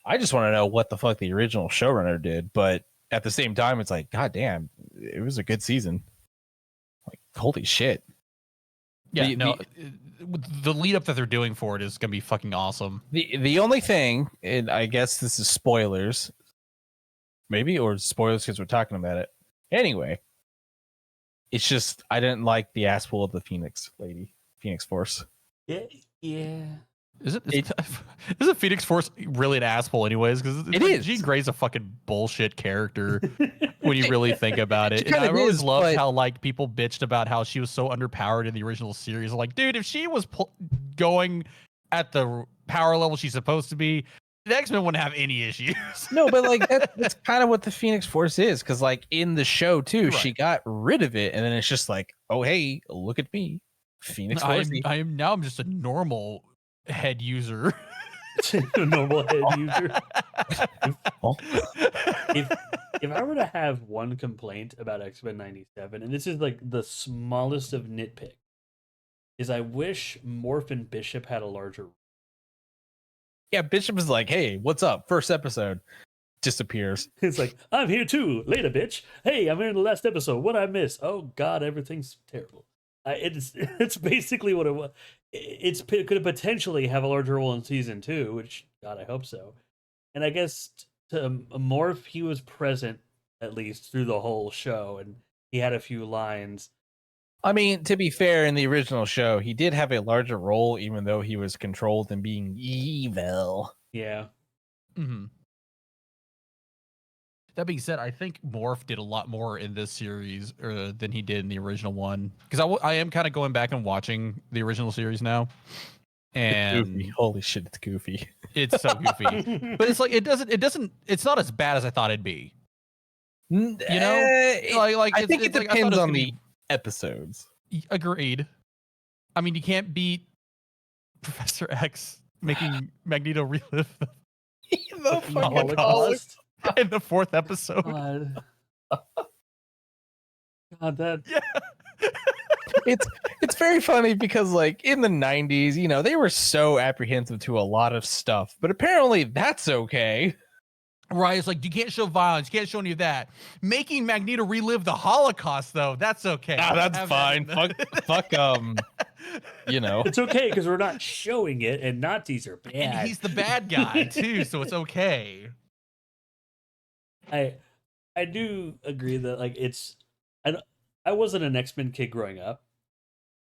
I just want to know what the fuck the original showrunner did. But at the same time, it's like, God damn, it was a good season. Like, holy shit. Yeah, the lead up that they're doing for it is gonna be fucking awesome. The only thing, and I guess this is spoilers, maybe, or spoilers because we're talking about it. Anyway, it's just I didn't like the asshole of the Phoenix Force. Yeah. Isn't Phoenix Force really an asshole anyways? Because it is. Jean Grey's a fucking bullshit character when you really think about it. She And I kind of always is, loved but- how like people bitched about how she was so underpowered in the original series. Like, dude, if she was going at the power level she's supposed to be, the X-Men wouldn't have any issues. No, but like that's kind of what the Phoenix Force is, because like in the show too, Right. she got rid of it, and then it's just like, oh hey, look at me, Phoenix Force. I'm just a normal head user. A normal head user. Oh. If I were to have one complaint about X-Men 97, and this is like the smallest of nitpick, is I wish Morph and Bishop had a larger. Yeah, Bishop is like, hey, what's up? First episode, disappears. It's like, I'm here too. Later, bitch. Hey, I'm here in the last episode. What I miss? Oh God, everything's terrible. It's basically what it was. It could potentially have a larger role in season 2, which God, I hope so. And I guess to Morph, he was present at least through the whole show, and he had a few lines. I mean, to be fair, in the original show, he did have a larger role, even though he was controlled and being evil. Yeah. Mm-hmm. That being said, I think Morph did a lot more in this series than he did in the original one. Because I am kind of going back and watching the original series now, and Goofy. Holy shit, it's goofy. it's so goofy. But it's like it's not as bad as I thought it'd be. You know, I think it I thought depends was on gonna the episodes. Agreed. I mean, you can't beat Professor X making Magneto relive The fucking Holocaust. in the 4th episode. God. God, that. Yeah. It's very funny because like in the 90s, you know, they were so apprehensive to a lot of stuff, but apparently that's okay. Right, it's like you can't show violence, you can't show any of that. Making Magneto relive the Holocaust, though, that's okay. That's Have fine. that. Fuck you know. It's okay because we're not showing it, and Nazis are bad. And he's the bad guy too, so it's okay. I do agree that like I wasn't an X-Men kid growing up,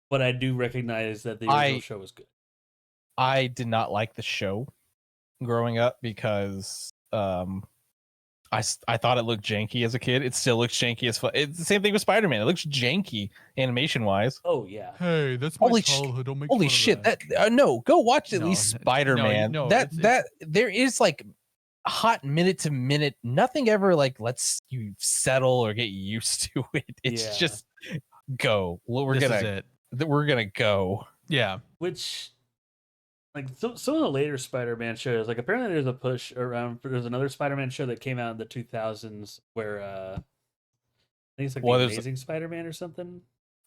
but I do recognize that the original show was good. I did not like the show growing up because I thought it looked janky as a kid. It still looks janky as fuck. It's the same thing with Spider-Man. It looks janky animation wise. Oh yeah. Hey, that's my Holy childhood. Don't make Holy fun of shit! that. No, go watch at No, least no, Spider-Man. no, that it's- there is like hot minute to minute. Nothing ever like lets you settle or get used to it. It's Yeah. just go. We're This is gonna it. we're gonna go. Yeah. Which, like, some of the later Spider-Man shows, like, apparently there's a push around. There's another Spider-Man show that came out in the 2000s where I think it's like Well, the there's- Amazing Spider-Man or something.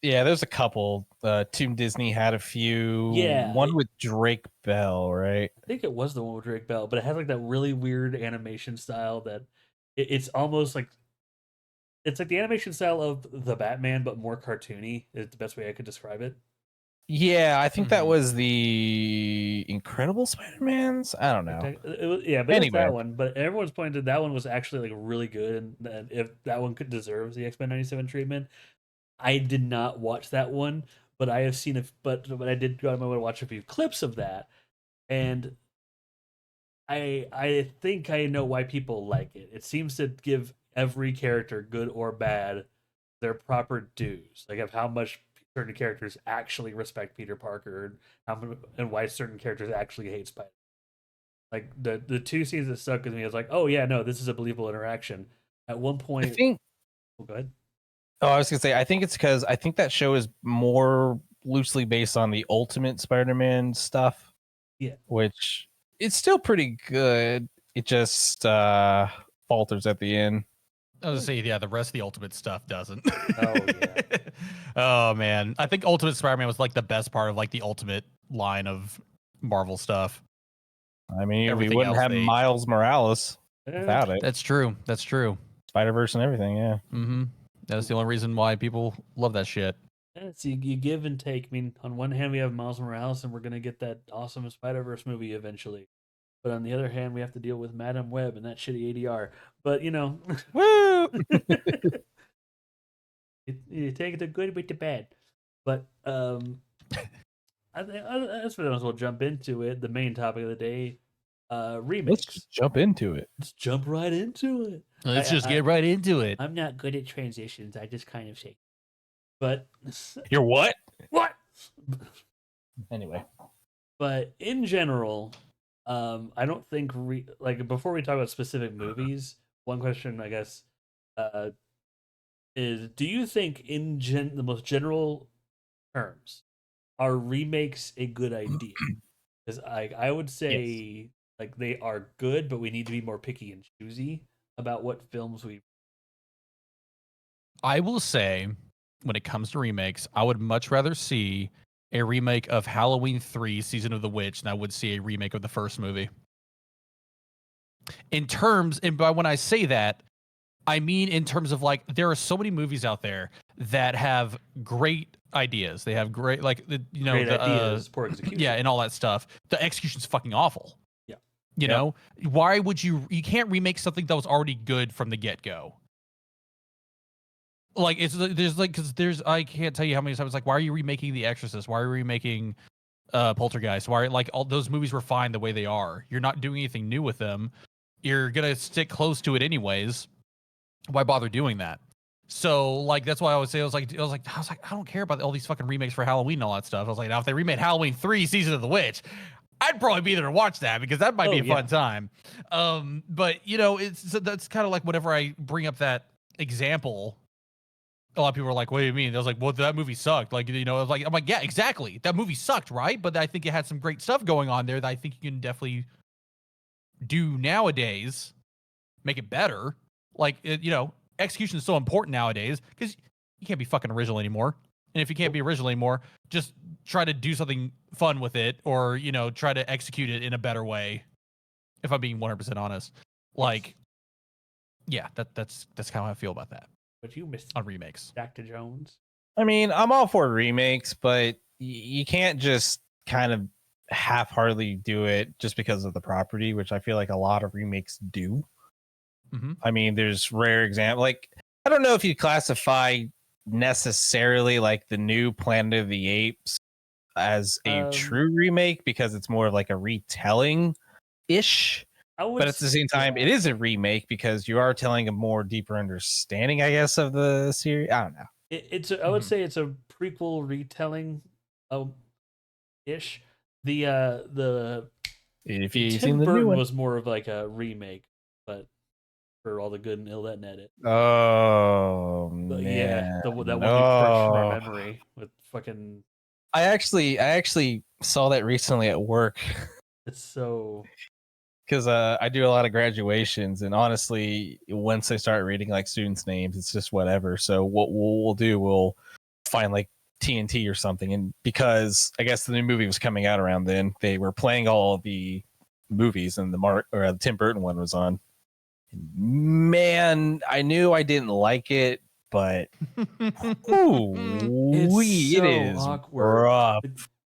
Yeah, there's a couple. Toon Disney had a few. Yeah. One with Drake Bell, right? I think it was the one with Drake Bell, but it has like that really weird animation style that it's almost like it's like the animation style of the Batman, but more cartoony. Is the best way I could describe it. Yeah, I think that Mhm. was the Incredible Spider-Mans. I don't know. It was, yeah, but Anyway. it's that one. But everyone's pointed that one was actually like really good, and that if that one could deserve the X-Men 97 treatment. I did not watch that one, but I have seen it. But I did go on my way to watch a few clips of that, and I think I know why people like it. It seems to give every character, good or bad, their proper dues, like of how much certain characters actually respect Peter Parker and why certain characters actually hate Spider. Like the two scenes that stuck with me was like, oh yeah, no, this is a believable interaction. At one I point, think. oh, go ahead. Oh, I was gonna say. I think it's because I think that show is more loosely based on the Ultimate Spider-Man stuff. Yeah. Which it's still pretty good. It just falters at the end. I was gonna say, yeah, the rest of the Ultimate stuff doesn't. Oh, yeah. Oh man, I think Ultimate Spider-Man was like the best part of like the Ultimate line of Marvel stuff. I mean, Everything we wouldn't else have they- Miles Morales without it. That's true. That's true. Spider-Verse and everything. Yeah. Mm-hmm. That's the only reason why people love that shit. Yeah, so you give and take. I mean, on one hand, we have Miles Morales, and we're gonna get that awesome Spider-Verse movie eventually. But on the other hand, we have to deal with Madam Web and that shitty ADR. But Woo! you take the good with the bad. But I think that's what we'll jump into it. The main topic of the day, Let's remakes. just jump into it. Let's jump right into it. Let's just get right into it. I'm not good at transitions. I just kind of say. But You're what? what? Anyway. But in general, I don't think like before we talk about specific movies, one question I guess is: do you think in the most general terms are remakes a good idea? Because I would say like they are good, but we need to be more picky and choosy about what films we. I will say, when it comes to remakes, I would much rather see a remake of Halloween 3 Season of the Witch than I would see a remake of the first movie. In terms, and by when I say that, I mean in terms of like, there are so many movies out there that have great ideas. They have great, like, Great ideas, poor execution. Yeah, and all that stuff. The execution's fucking awful. Yeah. You know? Why would you can't remake something that was already good from the get-go? Like, because I can't tell you how many times, like, why are you remaking The Exorcist? Why are you remaking Poltergeist? Why, like, all those movies were fine the way they are. You're not doing anything new with them. You're gonna stick close to it anyways. Why bother doing that? So, like, that's why I would say I was like, I don't care about all these fucking remakes for Halloween and all that stuff. I was like, now if they remade Halloween 3 Season of the Witch, I'd probably be there to watch that because that might be a fun time. But that's kind of like whenever I bring up that example, a lot of people are like, what do you mean? I was like, well, that movie sucked. Like, I was like, I'm like, yeah, exactly. That movie sucked, right? But I think it had some great stuff going on there that I think you can definitely do nowadays, make it better. Like, execution is so important nowadays because you can't be fucking original anymore. And if you can't be original anymore, just try to do something fun with it, or try to execute it in a better way. If I'm being 100% honest, like, yeah, that's how I feel about that. But you missed on remakes. DaktarJones. I mean, I'm all for remakes, but you can't just kind of half-heartedly do it just because of the property, which I feel like a lot of remakes do. Mm-hmm. I mean, there's rare examples. Like, I don't know if you classify necessarily like the new Planet of the Apes as a true remake because it's more of like a retelling ish. But at the same time, it is a remake because you are telling a more deeper understanding, I guess, of the series. I don't know. I would say it's a prequel retelling, ish. The if you've Tim seen the Burton new one, was more of like a remake, but for all the good and ill that net it. Oh but man, yeah, that one we purged from our memory with fucking. I actually saw that recently at work. It's so. Because I do a lot of graduations, and honestly, once I start reading like students' names, it's just whatever. So what we'll do, we'll find like TNT or something, and because I guess the new movie was coming out around then, they were playing all the movies, and the Tim Burton one was on. Man, I knew I didn't like it, but It's so it is awkward. rough.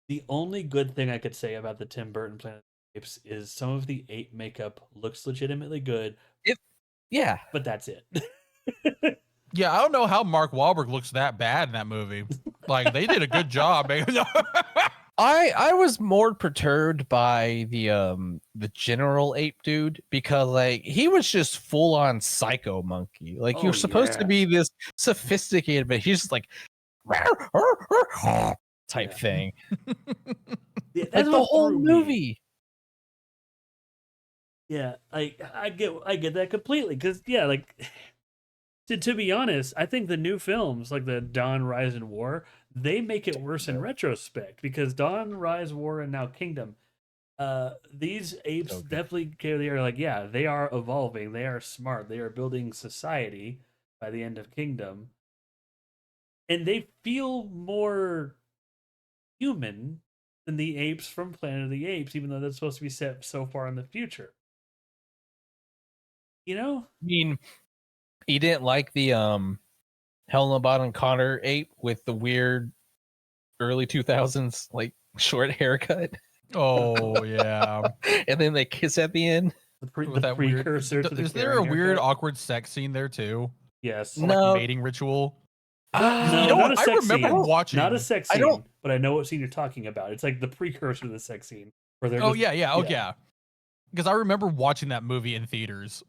The only good thing I could say about the Tim Burton Planet of the Apes is some of the ape makeup looks legitimately good. Yeah, but that's it. Yeah, I don't know how Mark Wahlberg looks that bad in that movie. Like, they did a good job, man. I was more perturbed by the general ape dude because like he was just full on psycho monkey. Like you're supposed to be this sophisticated, but he's just like type thing. That's like the whole movie. Yeah, I get that completely because like to be honest, I think the new films like the Dawn, Rise, and War, they make it worse in retrospect because Dawn, Rise, War, and now Kingdom, these apes definitely are like, yeah, they are evolving, they are smart, they are building society by the end of Kingdom, and they feel more human than the apes from Planet of the Apes, even though that's supposed to be set so far in the future. I mean, You didn't like the Helena Bonham Connor ape with the weird early 2000s like short haircut, Oh yeah. and then they kiss at the end. With The that weird. precursor to the Is there a Karen weird haircut? awkward sex scene there too? Yes. Or, No. like mating ritual. No, You know not what? a I sex remember scene. watching. Not a sex I don't- scene, but I know what scene you're talking about. It's like the precursor to the sex scene. Where they're Oh just, yeah. Oh yeah. Because I remember watching that movie in theaters.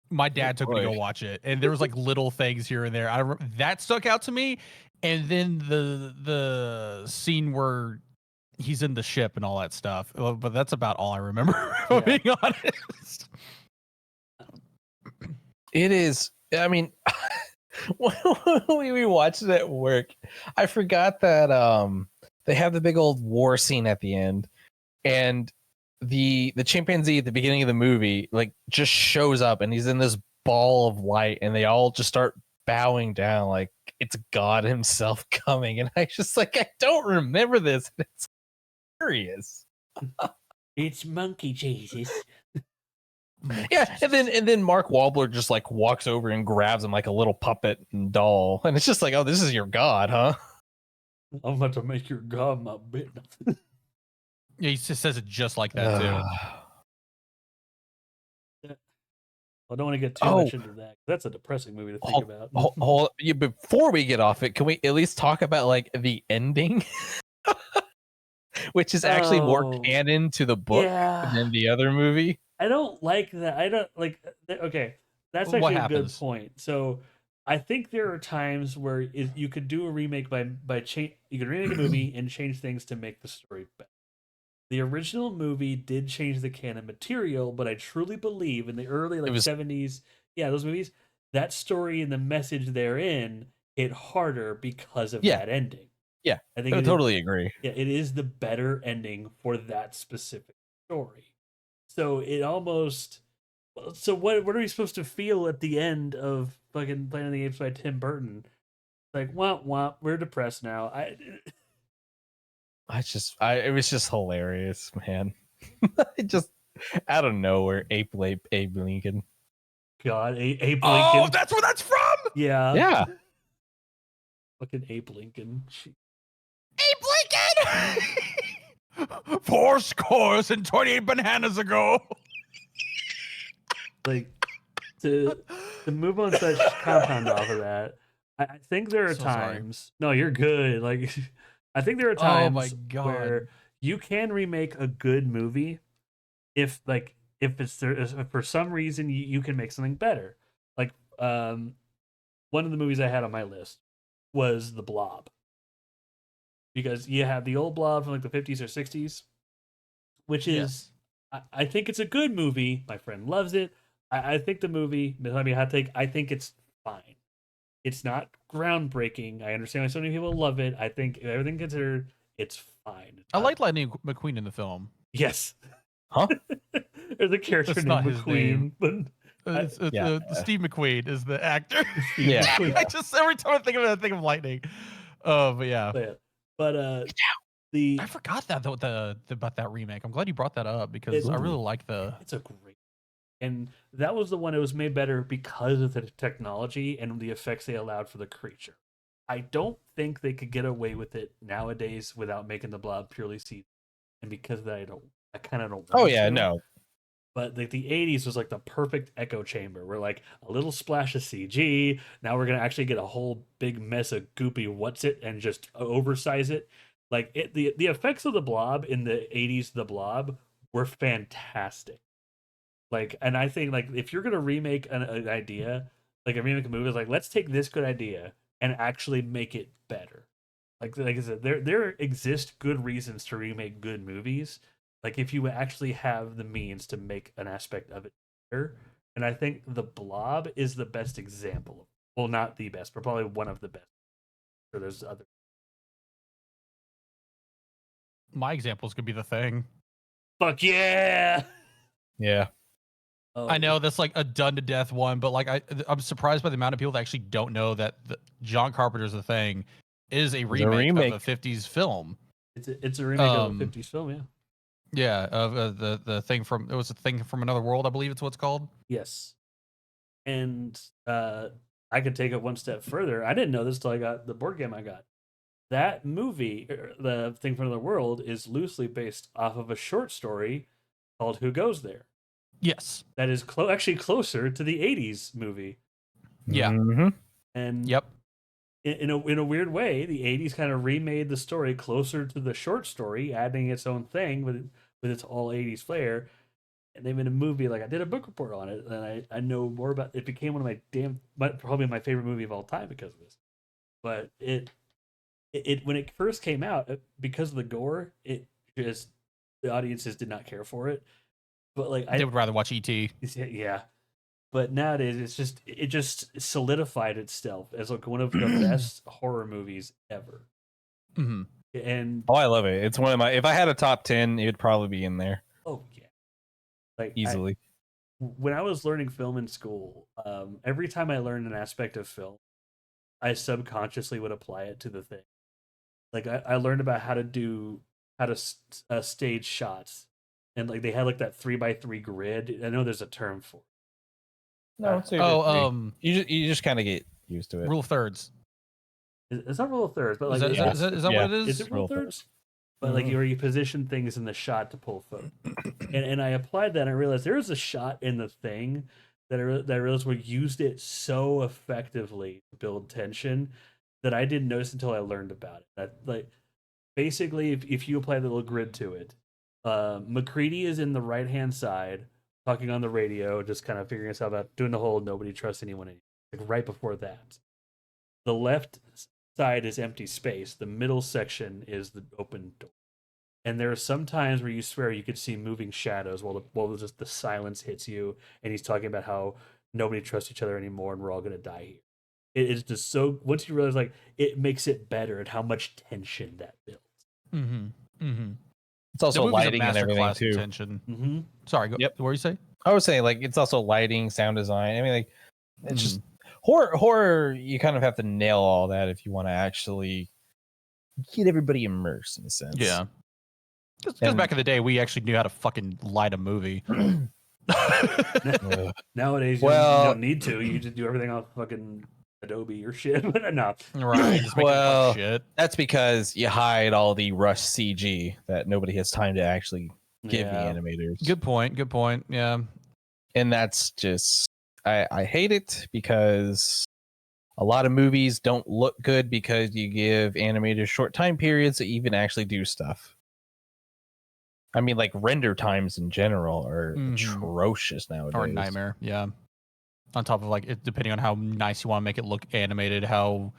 My dad took me to go boy. watch it, and there was like little things here and there. That stuck out to me, and then the scene where he's in the ship and all that stuff. But that's about all I remember. If I'm being honest. It is. I mean, when we watched it at work, I forgot that they have the big old war scene at the end, and the chimpanzee at the beginning of the movie like just shows up, and he's in this ball of light, and they all just start bowing down like it's God himself coming, and I just like I don't remember this. And it's hilarious. It's monkey Jesus. Yeah, and then Mark Wahlberg just like walks over and grabs him like a little puppet and doll, and it's just like, oh, this is your God, huh? I'm about to make your God my business. Yeah, he just says it just like that too. I don't want to get too much into that. That's a depressing movie to think about. Before we get off it, can we at least talk about like the ending, which is actually more canon to the book than the other movie? I don't like that. I don't like. Okay, that's What actually a good happens? point. So I think there are times where you could do a remake by change. You could remake a movie and change things to make the story better. The original movie did change the canon material, but I truly believe in the early 70s, those movies, that story and the message therein hit harder because of that ending. Yeah, I think totally agree. Yeah, it is the better ending for that specific story. So it almost. So what are we supposed to feel at the end of fucking Planet of the Apes by Tim Burton? Like, womp womp, we're depressed now. It was just hilarious, man. It just out of nowhere, Abe Lincoln. God, Abe Lincoln. Oh, that's where that's from. Yeah. Fucking Abe Lincoln. Abe Lincoln. 4 scores and 28 bananas ago. Like to move on such compound off of that. I think there are times. Sorry. No, you're good. Like I think there are times where you can remake a good movie if it's there, if for some reason you can make something better. Like one of the movies I had on my list was The Blob. Because you have the old Blob from like the 50s or 60s, which is I think it's a good movie. My friend loves it. I think the movie, I think it's fine. It's not groundbreaking. I understand why so many people love it. I think everything considered, it's fine. I like Lightning McQueen in the film. Yes. Huh? There's a character named McQueen, but Steve McQueen is the actor. Yeah. I just every time I think of it, I think of Lightning. But yeah. But I forgot that about that remake. I'm glad you brought that up because I really like it's a great, and that was the one that was made better because of the technology and the effects they allowed for the creature. I don't think they could get away with it nowadays without making the Blob purely CG, and because of that, I kind of don't. Oh yeah, no. But like the 80s was like the perfect echo chamber where like a little splash of CG. Now we're gonna actually get a whole big mess of goopy what's it and just oversize it. Like the effects of the Blob in the 80s, the Blob were fantastic. Like, and I think like if you're gonna remake an idea, like a remake a movie, it's like let's take this good idea and actually make it better. Like I said, there exist good reasons to remake good movies. Like if you actually have the means to make an aspect of it better. And I think The Blob is the best example. Well, not the best, but probably one of the best. Or there's other. My examples could be The Thing. Fuck yeah! Yeah. I know that's like a done to death one, but like I'm surprised by the amount of people that actually don't know that John Carpenter's The Thing is a remake of a 50s film. It's a remake of a 50s film, yeah. Yeah, of the thing from it was a thing from another world, I believe it's what it's called. Yes, And I could take it one step further. I didn't know this till I got the board game I got. That movie, the Thing from Another World, is loosely based off of a short story called Who Goes There? Yes. That is actually closer to the 80s movie. Yeah. Mm-hmm. And Yep. in a weird way, the 80s kind of remade the story closer to the short story, adding its own thing with its all 80s flair. And they made a movie. Like, I did a book report on it, and I know more about it. Became one of probably my favorite movie of all time because of this. But it when it first came out, because of the gore, it just, the audiences did not care for it. But like, They would rather watch E.T. yeah. But nowadays, it just solidified itself as like one of the best horror movies ever. Mm-hmm. And I love it. It's one of my. If I had a top 10, it would probably be in there oh yeah, like easily. When I was learning film in school, every time I learned an aspect of film, I subconsciously would apply it to the thing. Like I learned about how to stage shots, and like they had like that 3x3 grid. I know there's a term for it. No, it's you just kind of get used to it. Rule of thirds. It's not rule of thirds, but like Is that what it is? is it rule of thirds? But like where you position things in the shot to pull photos. And I applied that and I realized there was a shot in the thing that I realized we used it so effectively to build tension that I didn't notice until I learned about it. That like basically if you apply the little grid to it, McCready is in the right hand side talking on the radio, just kind of figuring himself out, doing the whole nobody trusts anyone anymore. Like right before that. The left side is empty space. The middle section is the open door. And there are some times where you swear you could see moving shadows while just the silence hits you, and he's talking about how nobody trusts each other anymore, and we're all gonna die here. It is just so. Once you realize, like, it makes it better, and how much tension that builds. Mm-hmm. Mm-hmm. It's also lighting and everything too. Tension. Mm-hmm. Sorry. Yep. What were you saying? I was saying, like, it's also lighting, sound design. I mean, like, it's just horror. You kind of have to nail all that if you want to actually get everybody immersed in a sense. Yeah. Because back in the day, we actually knew how to fucking light a movie. Nowadays, you don't need to. You just do everything off fucking Adobe or shit. But no, Right. Just well, shit. That's because you hide all the rush CG that nobody has time to actually give the animators. Good point. Good point. Yeah. And that's just, I hate it because a lot of movies don't look good because you give animators short time periods to even actually do stuff. I mean, like, render times in general are atrocious nowadays. Or a nightmare, yeah. On top of, like, it, depending on how nice you want to make it look animated, how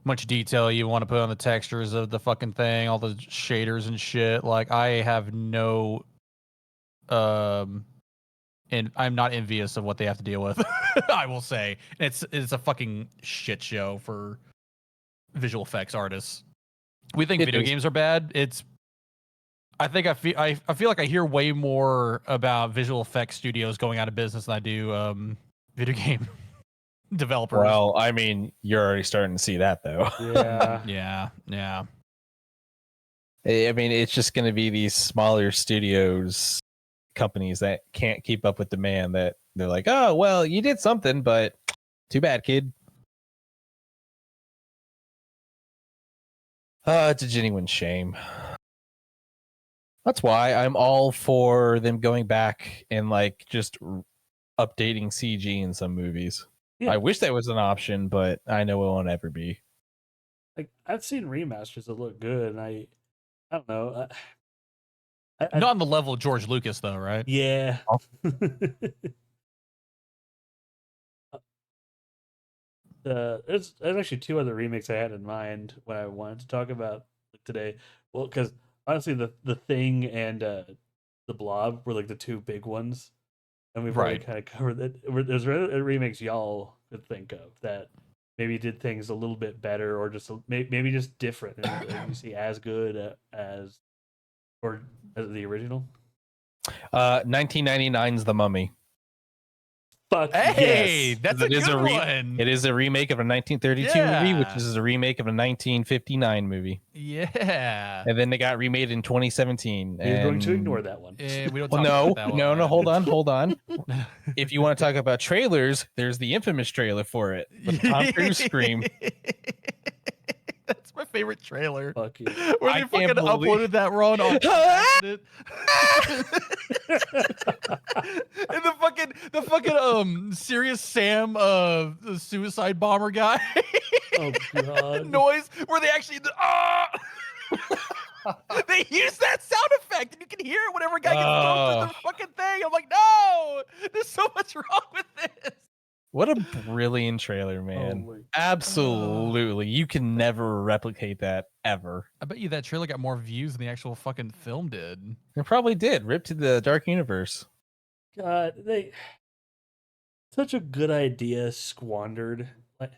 much detail you want to put on the textures of the fucking thing, all the shaders and shit. Like, I have no, and I'm not envious of what they have to deal with. I will say it's a fucking shit show for visual effects artists. We think video games are bad. I feel like I hear way more about visual effects studios going out of business than I do video game developers. Well, I mean, you're already starting to see that, though. Yeah. Yeah. I mean, it's just going to be these smaller studios, companies that can't keep up with demand, that they're like, oh, well, you did something, but too bad, kid. It's a genuine shame. That's why I'm all for them going back and, like, just updating CG in some movies. Yeah. I wish that was an option, but I know it won't ever be. Like, I've seen remasters that look good, and I don't know. Not on the level of George Lucas, though, right? Yeah. There's actually two other remakes I had in mind when I wanted to talk about today. Well, because honestly, the Thing and the Blob were like the two big ones, and we've already kind of covered that. There's remakes y'all could think of that maybe did things a little bit better, or just maybe just different. And you see as good as the original. 1999's The Mummy. Fuck Hey, yes. that's a It is good a one. It is a remake of a 1932 movie, which Yeah. is a remake of a 1959 movie. Yeah. And then they got remade in 2017. We're going to and- ignore that one. We don't Well, talk no, about that one. no, hold on. If you want to talk about trailers, there's the infamous trailer for it. With Tom Cruise scream. That's my favorite trailer. Fuck you. Where I they can't fucking believe- uploaded that run on accident. And the fucking Serious Sam the suicide bomber guy Oh god. noise where they actually they use that sound effect and you can hear it whenever a guy gets thrown through the fucking thing. I'm like, no, there's so much wrong with this. What a brilliant trailer, man. Holy- Absolutely. You can never replicate that ever. I bet you that trailer got more views than the actual fucking film did. It probably did. Rip to the dark universe. God, they such a good idea squandered. Like,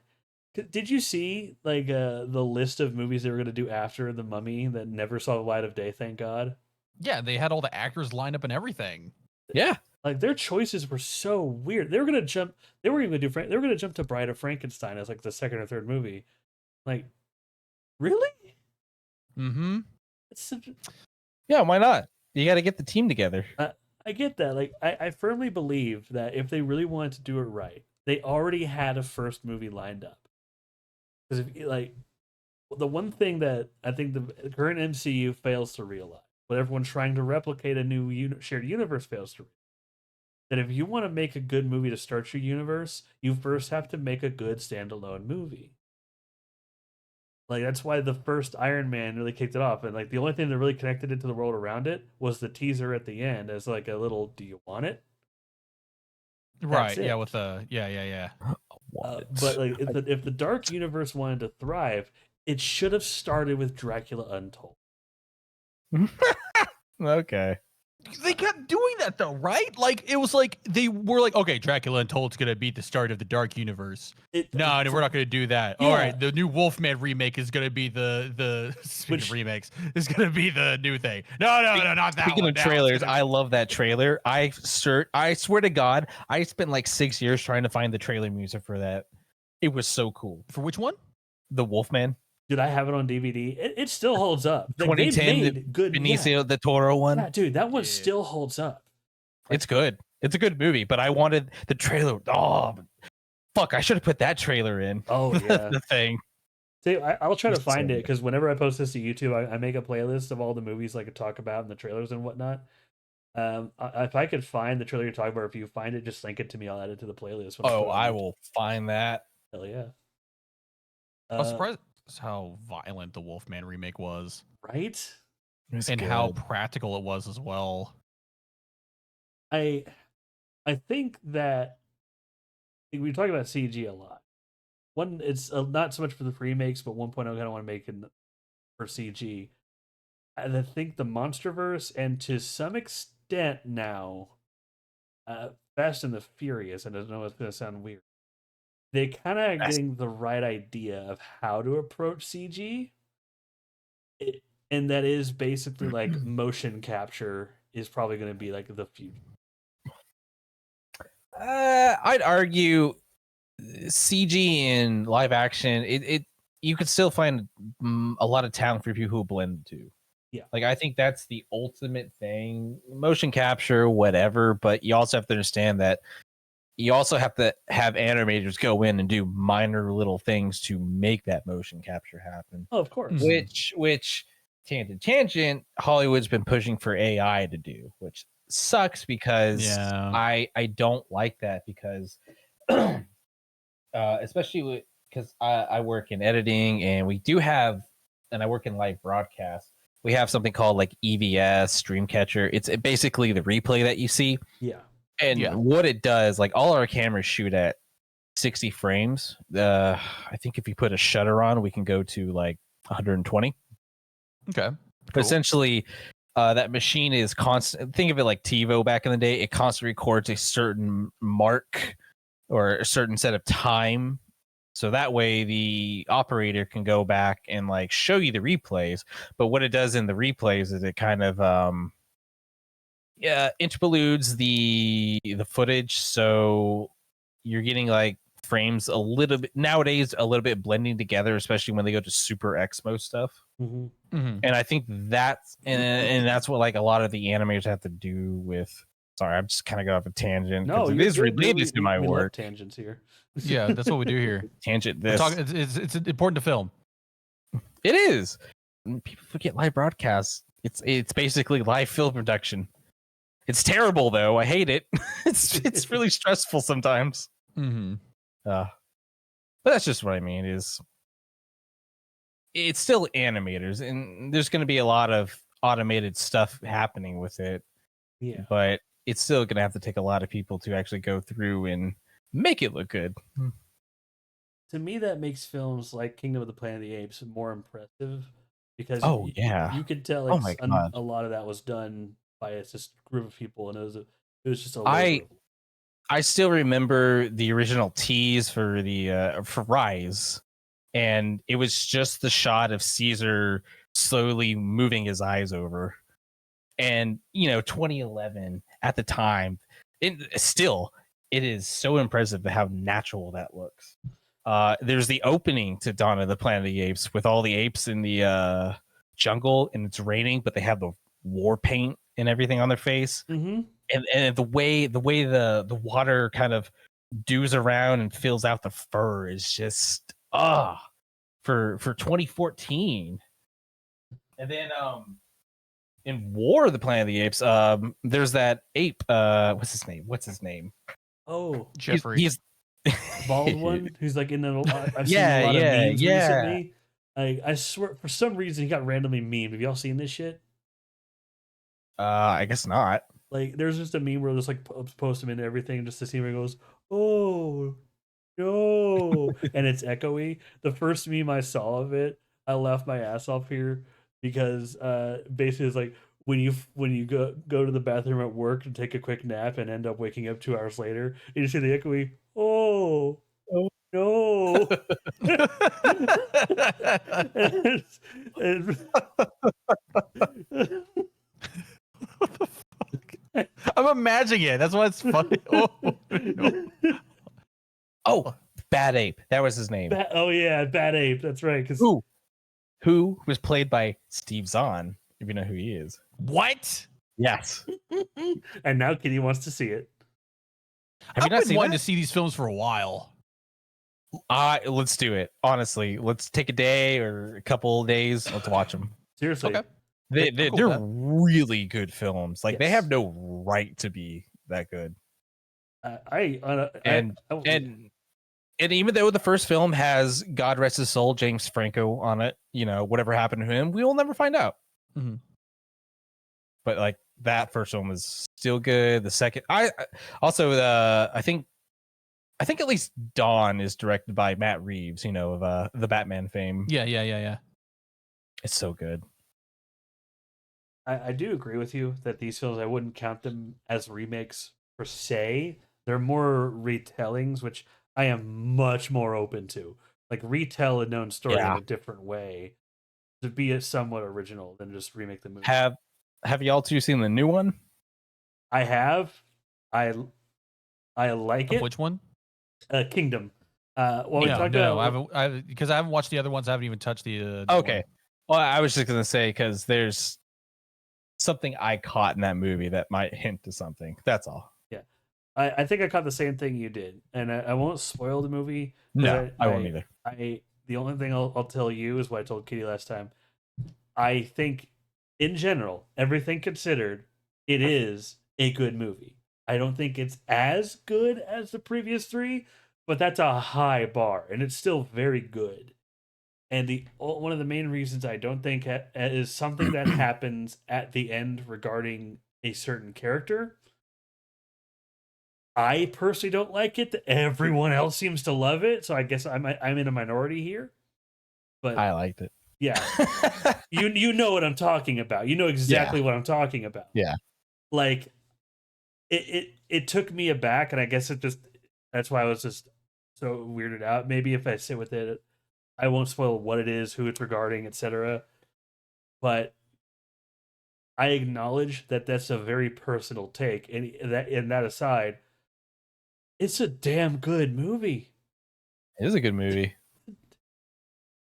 did you see like the list of movies they were going to do after The Mummy that never saw the light of day? Thank God. Yeah, they had all the actors lined up and everything. Yeah. Like their choices were so weird. They were going to jump. They were even going to do. They were going to jump to Bride of Frankenstein as like the second or third movie. Like, really? Mm-hmm. It's such. Yeah, why not? You got to get the team together. I get that. Like, I firmly believe that if they really wanted to do it right, they already had a first movie lined up. Because if like the one thing that I think the current MCU fails to realize, what everyone's trying to replicate a new shared universe fails to realize, that if you want to make a good movie to start your universe, you first have to make a good standalone movie. Like that's why the first Iron Man really kicked it off, and like the only thing that really connected it to the world around it was the teaser at the end as like a little "Do you want it?" Right. Yeah. it. With the yeah. But like if the Dark Universe wanted to thrive, it should have started with Dracula Untold. Okay. They kept doing that though, right? Like it was like they were like, okay, Dracula Untold's gonna be the start of the Dark Universe. No, we're not gonna do that. Yeah. All right, the new Wolfman remake is gonna be the speaking of remakes is gonna be the new thing. No, not that Speaking one. of That one's trailers, gonna I love that trailer. I swear to God, I spent like 6 years trying to find the trailer music for that. It was so cool. for which one? The Wolfman. Dude, I have it on DVD. It still holds up. Like, they 2010, made good. Benicio del Toro one. Yeah, dude, that one Yeah. still holds up. It's good. It's a good movie, but I wanted the trailer. Oh, fuck! I should have put that trailer in. Oh yeah. The thing. See, I'll try to It's find so it good. because whenever I post this to YouTube, I make a playlist of all the movies I could talk about and the trailers and whatnot. If I could find the trailer you're talking about, or if you find it, just link it to me. I'll add it to the playlist. when Oh, put it on I YouTube. will find that. Hell yeah. I was surprised how violent the Wolfman remake was, Right? It's and how good. practical it was as well. I think that we talk about CG a lot. One, it's not so much for the remakes, but one point I kind of want to make for CG. And I think the MonsterVerse, and to some extent now, Fast and the Furious, and I don't know if it's going to sound weird, they kind of Fast- getting the right idea of how to approach CG. And that is basically like motion capture is probably going to be like the future. I'd argue CG in live action. You could still find a lot of talent for people who blend the two. Yeah. Like I think that's the ultimate thing. Motion capture, whatever, but you also have to understand that you also have to have animators go in and do minor little things to make that motion capture happen. Oh, of course. Which tangent, Hollywood's been pushing for AI to do, which sucks because Yeah. I don't like that because especially because I work in editing and we do have, and I work in live broadcast. We have something called like EVS Streamcatcher. It's basically the replay that you see. Yeah. And Yeah. what it does, like all our cameras shoot at 60 frames. I think if you put a shutter on, we can go to like 120. Okay. But Cool. essentially, that machine is constant. Think of it like TiVo back in the day. It constantly records a certain mark or a certain set of time. So that way the operator can go back and like show you the replays. But what it does in the replays is it kind of interpoludes the footage. So you're getting like frames a little bit nowadays, a little bit blending together, especially when they go to super Exmo stuff. Mhm. Mm-hmm. And I think that's and that's what like a lot of the animators have to do with. Sorry, I'm just kind of going off a tangent No, because it you're is good, dude. related to my we love work. tangents here. Yeah, that's what we do here. Tangent We're this. talking, it's important to film. It is. People forget live broadcasts. It's basically live film production. It's terrible though. I hate it. it's really stressful sometimes. Mm-hmm. But that's just what I mean. Is it's still animators, and there's going to be a lot of automated stuff happening with it. Yeah. But it's still going to have to take a lot of people to actually go through and make it look good. To me, that makes films like Kingdom of the Planet of the Apes more impressive because Oh, yeah. you could tell Oh like my God. a lot of that was done by a just group of people, and it was just a I labor. I still remember the original tease for the for Rise, and it was just the shot of Caesar slowly moving his eyes over. And 2011 at the time, it is so impressive how natural that looks. There's the opening to Dawn of the Planet of the Apes with all the apes in the jungle, and it's raining, but they have the war paint and everything on their face. Mm-hmm. And the way the water kind of dews around and fills out the fur is just for 2014. And then in War of the Planet of the Apes, there's that ape, what's his name? Oh, Jeffrey. He's bald one who's like in a lot. I've seen Yeah, a lot yeah, of memes yeah. recently. I swear, for some reason, he got randomly memed. Have y'all seen this shit? I guess not. Like, there's just a meme where there's like post him into everything just to see where he goes, oh no, and it's echoey. The first meme I saw of it, I laughed my ass off here because basically it's like when you go to the bathroom at work to take a quick nap and end up waking up 2 hours later, and you see the echoey, oh Oh. no. and- I'm imagining it. That's why it's funny. Oh, no. Oh, Bad Ape. That was his name. Oh yeah, Bad Ape. That's right. Because Who was played by Steve Zahn, if you know who he is. What? Yes. and now Kitty wants to see it. Have you I've not been seen wanting that? to see these films for a while. Let's do it. Honestly, let's take a day or a couple of days. Let's watch them. Seriously. Okay. They're I'm cool with that. really good films. Like they Yes. have no right to be that good. And even though the first film has God rest his soul, James Franco on it, whatever happened to him, we will never find out. Mhm. But like that first film is still good. The second, I think at least Dawn is directed by Matt Reeves, of the Batman fame. Yeah. It's so good. I do agree with you that these films, I wouldn't count them as remakes per se. They're more retellings, which I am much more open to. Like retell a known story in Yeah. a different way to be a somewhat original than just remake the movie. Have y'all two seen the new one? I have. I like it. Which one? Kingdom. We talked No, about. I haven't because I haven't watched the other ones. I haven't even touched the. new Okay. one. Well, I was just gonna say because there's something I caught in that movie that might hint to something. That's all. Yeah, I think I caught the same thing you did, and I won't spoil the movie. No, I won't either. The only thing I'll tell you is what I told Kitty last time. I think, in general, everything considered, it is a good movie. I don't think it's as good as the previous three, but that's a high bar, and it's still very good. And one of the main reasons I don't think is something that happens at the end regarding a certain character. I personally don't like it. Everyone else seems to love it, so I guess I'm in a minority here. But I liked it. yeah, you know what I'm talking about. You know exactly what I'm talking about. Yeah. Like it took me aback, and I guess that's why I was just so weirded out. Maybe if I sit with it, I won't spoil what it is, who it's regarding, etc. But I acknowledge that that's a very personal take, and that aside, It's a damn good movie. It is a good movie.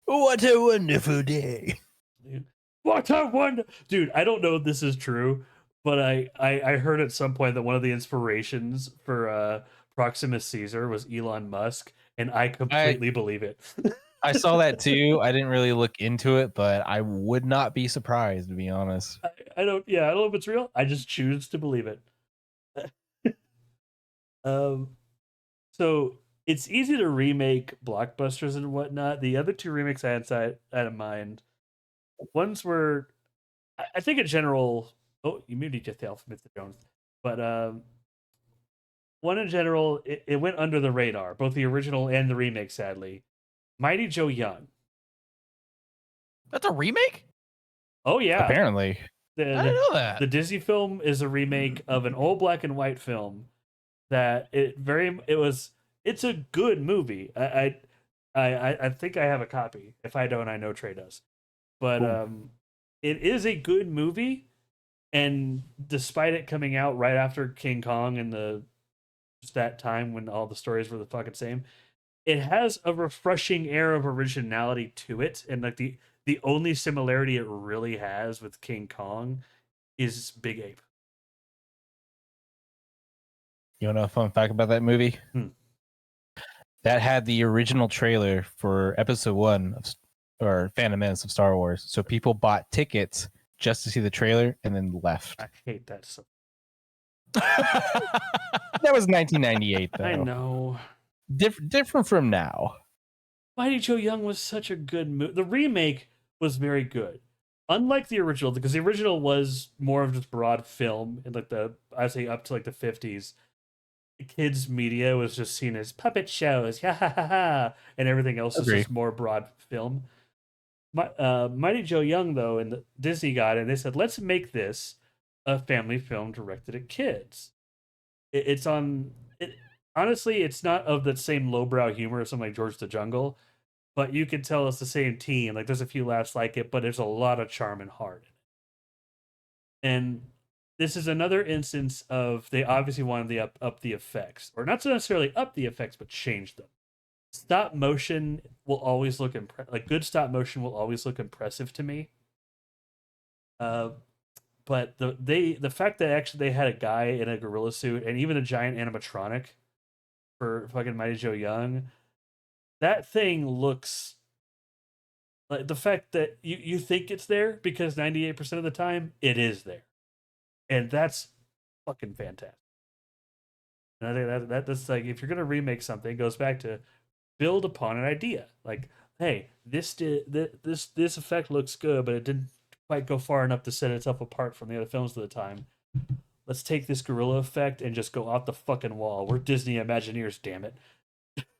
What a wonderful day. Dude. What a wonder, dude! I don't know if this is true, but I heard at some point that one of the inspirations for Proximus Caesar was Elon Musk, and I completely believe it. I saw that too. I didn't really look into it, but I would not be surprised, to be honest. I don't. Yeah, I don't know if it's real. I just choose to believe it. um, so it's easy to remake blockbusters and whatnot. The other two remakes I had in mind, ones were, I think in general. Oh, you muted yourself, Mr. Jones. But one in general, it went under the radar, both the original and the remake. Sadly, Mighty Joe Young. That's a remake? Oh yeah, Apparently. I didn't know that. The Disney film is a remake of an old black and white film that it's a good movie. I think I have a copy. If I don't, I know Trey does. But it is a good movie, and despite it coming out right after King Kong and just that time when all the stories were the fucking same, it has a refreshing air of originality to it, and like the only similarity it really has with King Kong is Big Ape. You want to know a fun fact about that movie? That had the original trailer for episode 1 or Phantom Menace of Star Wars. So people bought tickets just to see the trailer and then left. I hate that so. That was 1998, though. I know. Different from now. Mighty Joe Young was such a good movie. The remake was very good. Unlike the original, because the original was more of just broad film in like I'd say up to like the 50s. Kids media was just seen as puppet shows, ha ha ha ha, and everything else is just more broad film. Mighty Joe Young, though, and Disney got it, and they said, let's make this a family film directed at kids. Honestly, it's not of the same lowbrow humor as something like George the Jungle, but you can tell it's the same team. Like there's a few laughs like it, but there's a lot of charm and heart. And this is another instance of they obviously wanted to up the effects, or not necessarily up the effects, but change them. Stop motion will always look good stop motion will always look impressive to me. But the fact that actually they had a guy in a gorilla suit and even a giant animatronic for fucking Mighty Joe Young, that thing looks like the fact that you think it's there because 98% of the time it is there. And that's fucking fantastic. And I think that's like, if you're gonna remake something, it goes back to build upon an idea. Like, hey, this effect looks good, but it didn't quite go far enough to set itself apart from the other films of the time. Let's take this gorilla effect and just go off the fucking wall. We're Disney Imagineers, damn it.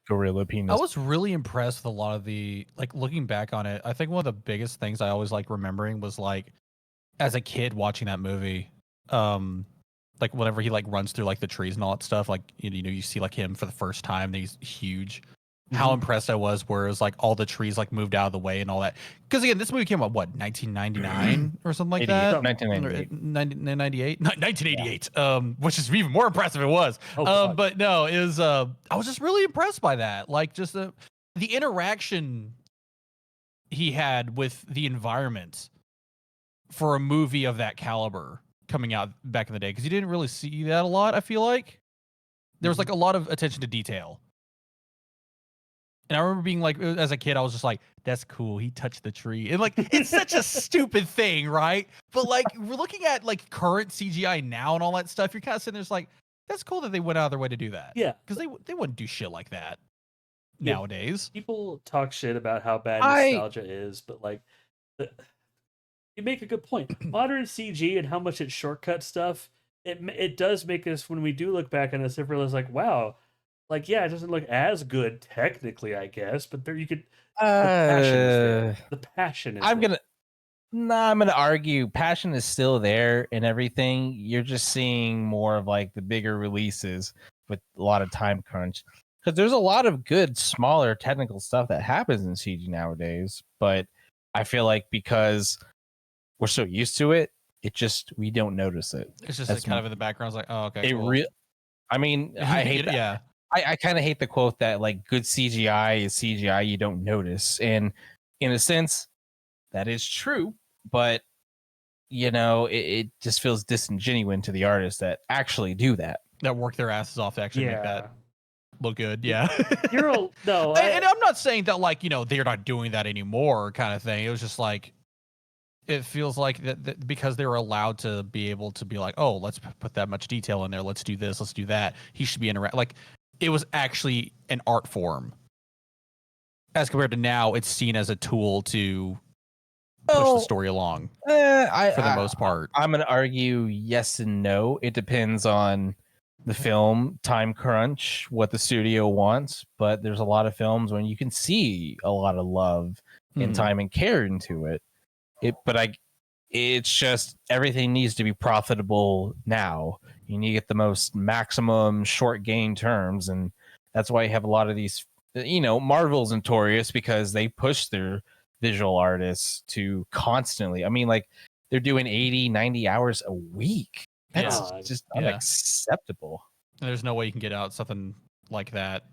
Gorilla penis. I was really impressed with a lot of the, like, looking back on it, I think one of the biggest things I always like remembering was like as a kid watching that movie, like whenever he like runs through like the trees and all that stuff, like you see like him for the first time and he's huge. How impressed I was, where it was like all the trees like moved out of the way and all that. Because again, this movie came out what, 1999 or something like that. 1998. 1988. Which is even more impressive. It was. But no, it was. I was just really impressed by that. Like just the interaction he had with the environment for a movie of that caliber coming out back in the day, because you didn't really see that a lot. I feel like there was like a lot of attention to detail. And I remember being like, as a kid, I was just like, that's cool. He touched the tree. And like, it's such a stupid thing, right? But like, we're looking at like current CGI now and all that stuff. You're kind of sitting there, like, that's cool that they went out of their way to do that. Yeah. Because they wouldn't do shit like that nowadays. People talk shit about how bad nostalgia is, but like, you make a good point. Modern CG and how much it shortcuts stuff, it does make us, when we do look back on this, it realize like, wow, like, yeah, it doesn't look as good technically, I guess, but there you could. The passion is there. The passion is I'm gonna argue passion is still there and everything. You're just seeing more of like the bigger releases with a lot of time crunch. Because there's a lot of good, smaller technical stuff that happens in CG nowadays, but I feel like because we're so used to it, we don't notice it. It's just like kind of in the background. It's like, oh, okay. I mean, I hate that. Yeah. I kind of hate the quote that like good CGI is CGI you don't notice, and in a sense, that is true. But it just feels disingenuous to the artists that actually do that. That work their asses off to actually make that look good. Yeah. No, and I'm not saying that like, they're not doing that anymore kind of thing. It was just like, it feels like that because they were allowed to be able to be like, oh, let's put that much detail in there. Let's do this. Let's do that. He should be like it was actually an art form as compared to now it's seen as a tool to push the story along for the most part. I'm going to argue yes and no. It depends on the film, time crunch, what the studio wants. But there's a lot of films when you can see a lot of love and time and care into it. It's just everything needs to be profitable now. You need to get the most maximum short gain terms. And that's why you have a lot of these, Marvel's notorious because they push their visual artists to constantly, I mean, like they're doing 80, 90 hours a week. That's just unacceptable. And there's no way you can get out something like that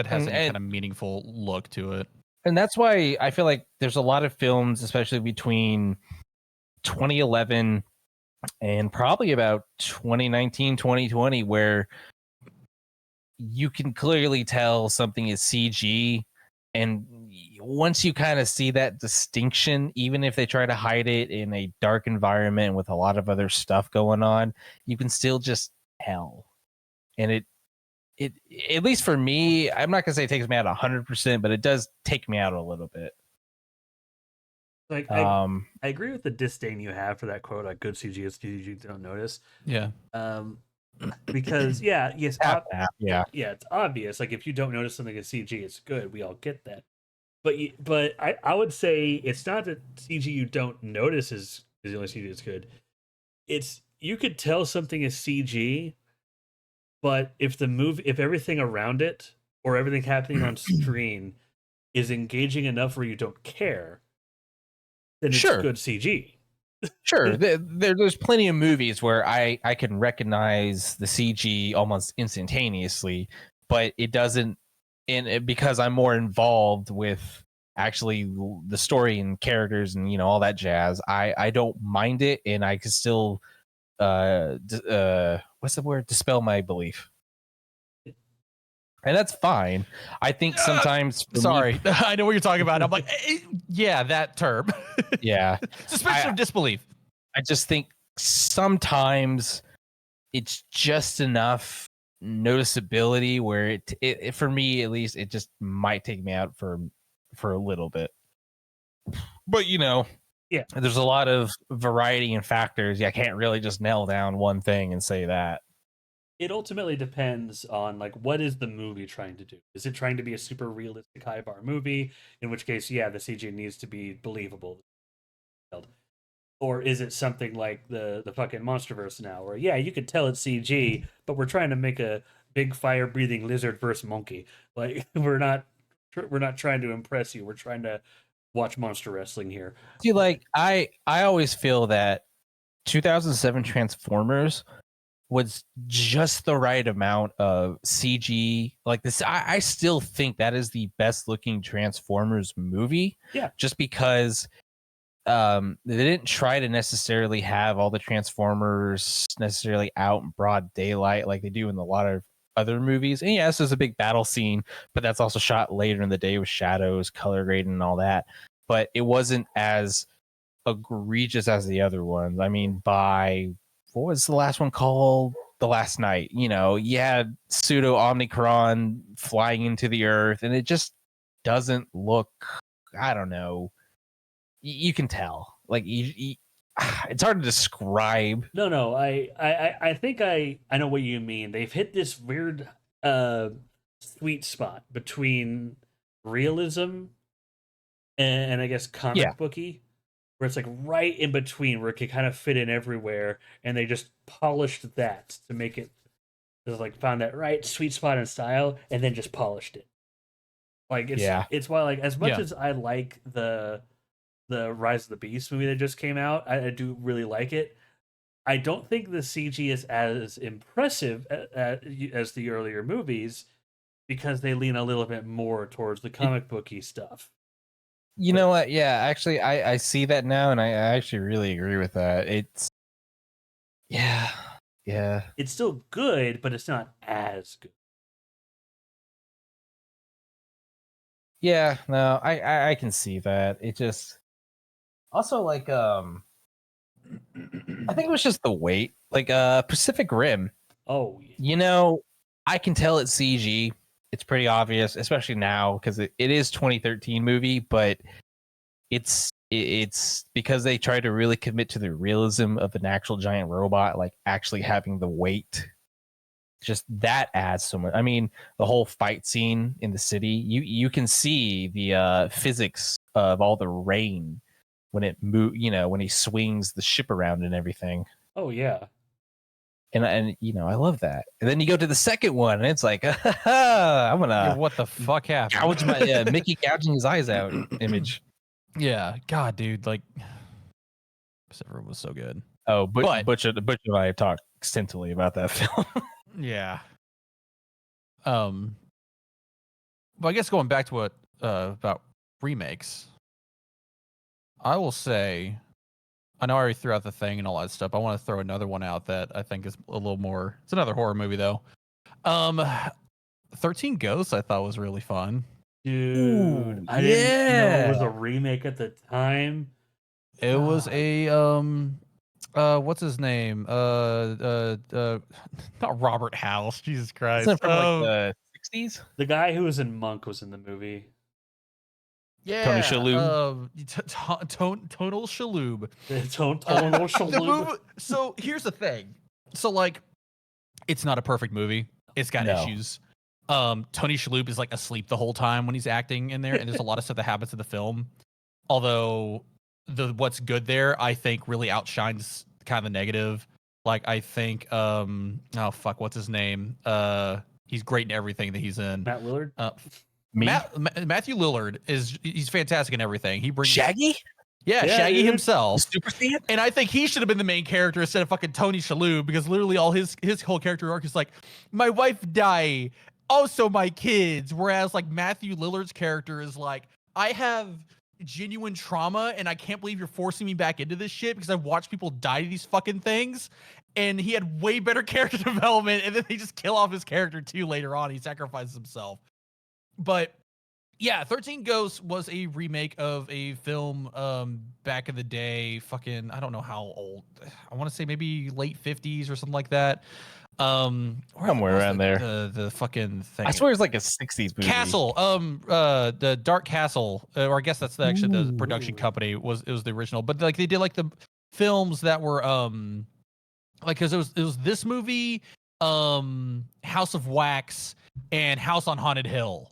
has any kind of meaningful look to it. And that's why I feel like there's a lot of films, especially between 2011 and probably about 2019, 2020, where you can clearly tell something is CG. And once you kind of see that distinction, even if they try to hide it in a dark environment with a lot of other stuff going on, you can still just tell. And it at least for me, I'm not gonna say it takes me out 100%, but it does take me out a little bit. Like I agree with the disdain you have for that quote, like good CG is CG you don't notice. Yeah. Because it's obvious. Like if you don't notice something is CG, it's good. We all get that. But I would say it's not that CG you don't notice is the only CG that's good. It's you could tell something is CG, but if everything around it or everything happening on screen is engaging enough where you don't care, then it's good CG. Sure, there's plenty of movies where I can recognize the CG almost instantaneously, but it doesn't. And because I'm more involved with actually the story and characters and all that jazz, I don't mind it, and I can still what's the word? Dispel my belief. And that's fine. I think sometimes. Sorry, I know what you're talking about. I'm like, yeah, that term. Yeah, suspension of disbelief. I just think sometimes it's just enough noticeability where it for me at least, it just might take me out for a little bit. But there's a lot of variety and factors. I can't really just nail down one thing and say that. It ultimately depends on like what is the movie trying to do. Is it trying to be a super realistic high bar movie? In which case, the CG needs to be believable. Or is it something like the fucking MonsterVerse now, where you could tell it's CG, but we're trying to make a big fire breathing lizard versus monkey. Like we're not trying to impress you. We're trying to watch monster wrestling here. See, like I always feel that 2007 Transformers was just the right amount of CG. Like this, I still think that is the best looking Transformers movie. Yeah. Just because they didn't try to necessarily have all the Transformers necessarily out in broad daylight like they do in a lot of other movies. And yes, there's a big battle scene, but that's also shot later in the day with shadows, color grading, and all that. But it wasn't as egregious as the other ones. I mean, what was the last one called? The Last Night. You had pseudo Omnicron flying into the earth, and it just doesn't look. I don't know. You can tell. Like it's hard to describe. No. I think I know what you mean. They've hit this weird sweet spot between realism and I guess comic booky, where it's like right in between, where it can kind of fit in everywhere, and they just polished that to make it. Just like found that right sweet spot in style, and then just polished it. Like it's why like as much as I like the Rise of the Beast movie that just came out, I do really like it. I don't think the CG is as impressive as the earlier movies, because they lean a little bit more towards the comic booky stuff. You know what? Yeah, actually, I see that now, and I actually really agree with that. It's yeah. It's still good, but it's not as good. Yeah, no, I can see that. It just also like I think it was just the weight. Like Pacific Rim. Oh, yeah. You know, I can tell it's CG. It's pretty obvious, especially now because it is 2013 movie, but it's because they try to really commit to the realism of an actual giant robot, like actually having the weight. Just that adds so much. I mean, the whole fight scene in the city, you can see the physics of all the rain when it when he swings the ship around and everything. Oh, yeah. And I love that. And then you go to the second one, and it's like, I'm gonna what the fuck happened? gouge my Mickey gouging his eyes out image. Yeah, God, dude, like Pacific Rim was so good. Oh, but Butch and I talked extensively about that film. Yeah. But I guess going back to what about remakes, I will say, I know I already threw out the thing and all that stuff. I want to throw another one out that I think is a little more. It's another horror movie though. 13 Ghosts I thought was really fun. Dude, Ooh, I didn't know it was yeah. a remake at the time. It was God. a what's his name? Not Robert House. Jesus Christ. Isn't it from like the 60s? The guy who was in Monk was in the movie. Yeah, Tony Shalhoub? Tonal Shalhoub. Tonal The movie, so here's the thing. So like, it's not a perfect movie. It's got issues. Tony Shalhoub is like asleep the whole time when he's acting in there, and there's a lot of stuff that happens in the film. Although what's good there, I think, really outshines kind of the negative. Like I think, what's his name? He's great in everything that he's in. Matt Lillard. Matthew Lillard he's fantastic in everything. He brings Shaggy? Yeah, Shaggy dude. himself. Super Saiyan? And I think he should have been the main character instead of fucking Tony Shalhoub, because literally all his whole character arc is like, my wife died, also my kids. Whereas like Matthew Lillard's character is like, I have genuine trauma and I can't believe you're forcing me back into this shit because I've watched people die to these fucking things. And he had way better character development, and then they just kill off his character too later on. He sacrifices himself. But yeah, 13 Ghosts was a remake of a film back in the day. Fucking, I don't know how old. I want to say maybe late 50s or something like that. Somewhere around there. The fucking thing. I swear it's like a 60s movie. Castle. The Dark Castle, or I guess that's actually the production company. It was the original, but like they did like the films that were like, because it was this movie, House of Wax, and House on Haunted Hill.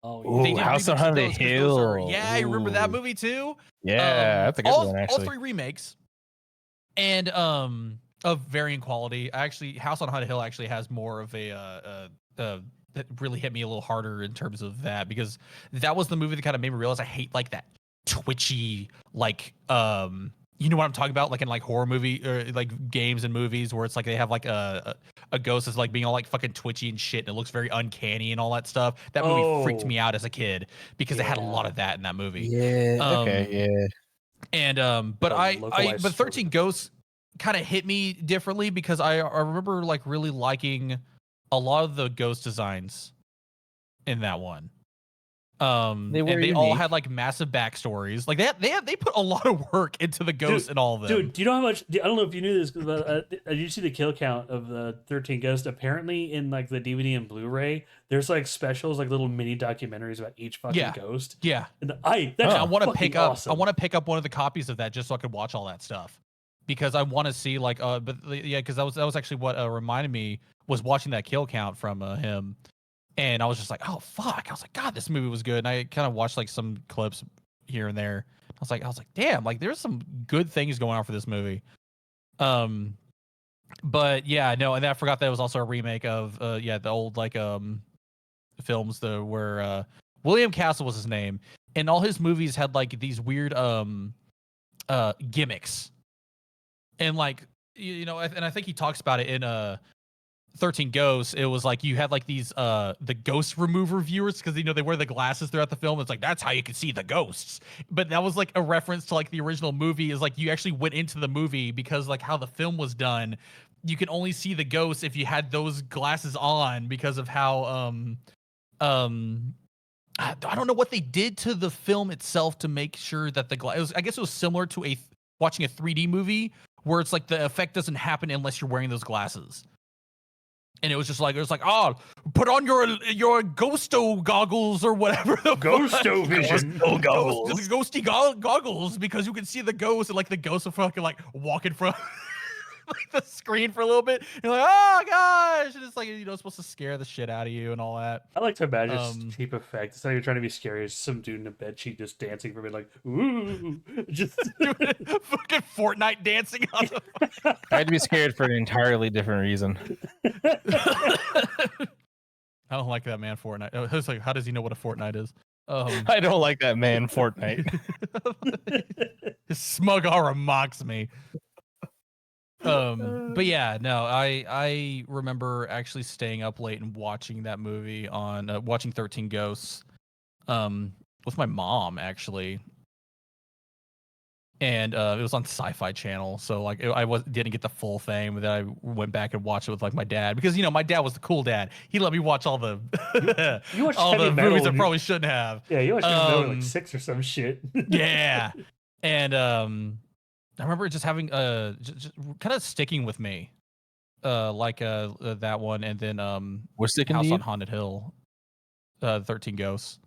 Oh, yeah. House on Haunted Hill. Yeah, I remember that movie too. Yeah, that's a good one, actually. All three remakes, and of varying quality. Actually, House on Haunted Hill actually has more of a that really hit me a little harder in terms of that, because that was the movie that kind of made me realize I hate like that twitchy, like you know what I'm talking about, like in like horror movie or like games and movies where it's like they have like a ghost that's like being all like fucking twitchy and shit, and it looks very uncanny and all that stuff. That movie freaked me out as a kid because it had a lot of that in that movie. Yeah. And but but 13 Ghosts kind of hit me differently because I remember like really liking a lot of the ghost designs in that one. They all had like massive backstories. Like they put a lot of work into the ghosts and all of them. Dude, do you know how much? I don't know if you knew this, but did you see the kill count of the 13 Ghosts? Apparently, in like the DVD and Blu-ray, there's like specials, like little mini documentaries about each fucking ghost. Yeah, and I want to pick up. Awesome. I want to pick up one of the copies of that just so I could watch all that stuff, because I want to see like because that was actually what reminded me was watching that kill count from him. And I was just like, oh fuck! I was like, God, this movie was good. And I kind of watched like some clips here and there. I was like, damn, like there's some good things going on for this movie. But yeah, no, and I forgot that it was also a remake of the old like films where William Castle was his name, and all his movies had like these weird gimmicks, and like and I think he talks about it in 13 Ghosts, it was like you had like these the ghost remover viewers because they wear the glasses throughout the film. It's like that's how you can see the ghosts. But that was like a reference to like the original movie. Is like you actually went into the movie because like how the film was done. You can only see the ghosts if you had those glasses on because of how I don't know what they did to the film itself to make sure that I guess it was similar to watching a 3D movie where it's like the effect doesn't happen unless you're wearing those glasses. And it was like, oh, put on your ghosto goggles or whatever. Ghosto vision. goggles. Ghosty goggles because you can see the ghost and like the ghost will fucking like walk in front like the screen for a little bit. You're like, oh gosh, and it's like it's supposed to scare the shit out of you and all that. I like to imagine it's cheap effect. It's not even trying to be scary. It's some dude in a bedsheet just dancing for me, like ooh, just fucking Fortnite dancing on the. I had to be scared for an entirely different reason. I don't like that man Fortnite. I was like, how does he know what a Fortnite is? I don't like that man Fortnite. His smug aura mocks me. But yeah, no, I remember actually staying up late and watching that movie on watching 13 Ghosts with my mom actually. And it was on Sci-Fi Channel, so like I didn't get the full thing, but then I went back and watched it with like my dad because my dad was the cool dad. He let me watch all the you watched all the Metal movies I probably shouldn't have. Yeah, you watched Metal like 6 or some shit. Yeah, and I remember just having just kind of sticking with me, like that one, and then We're sticking House to you? on Haunted Hill, 13 Ghosts.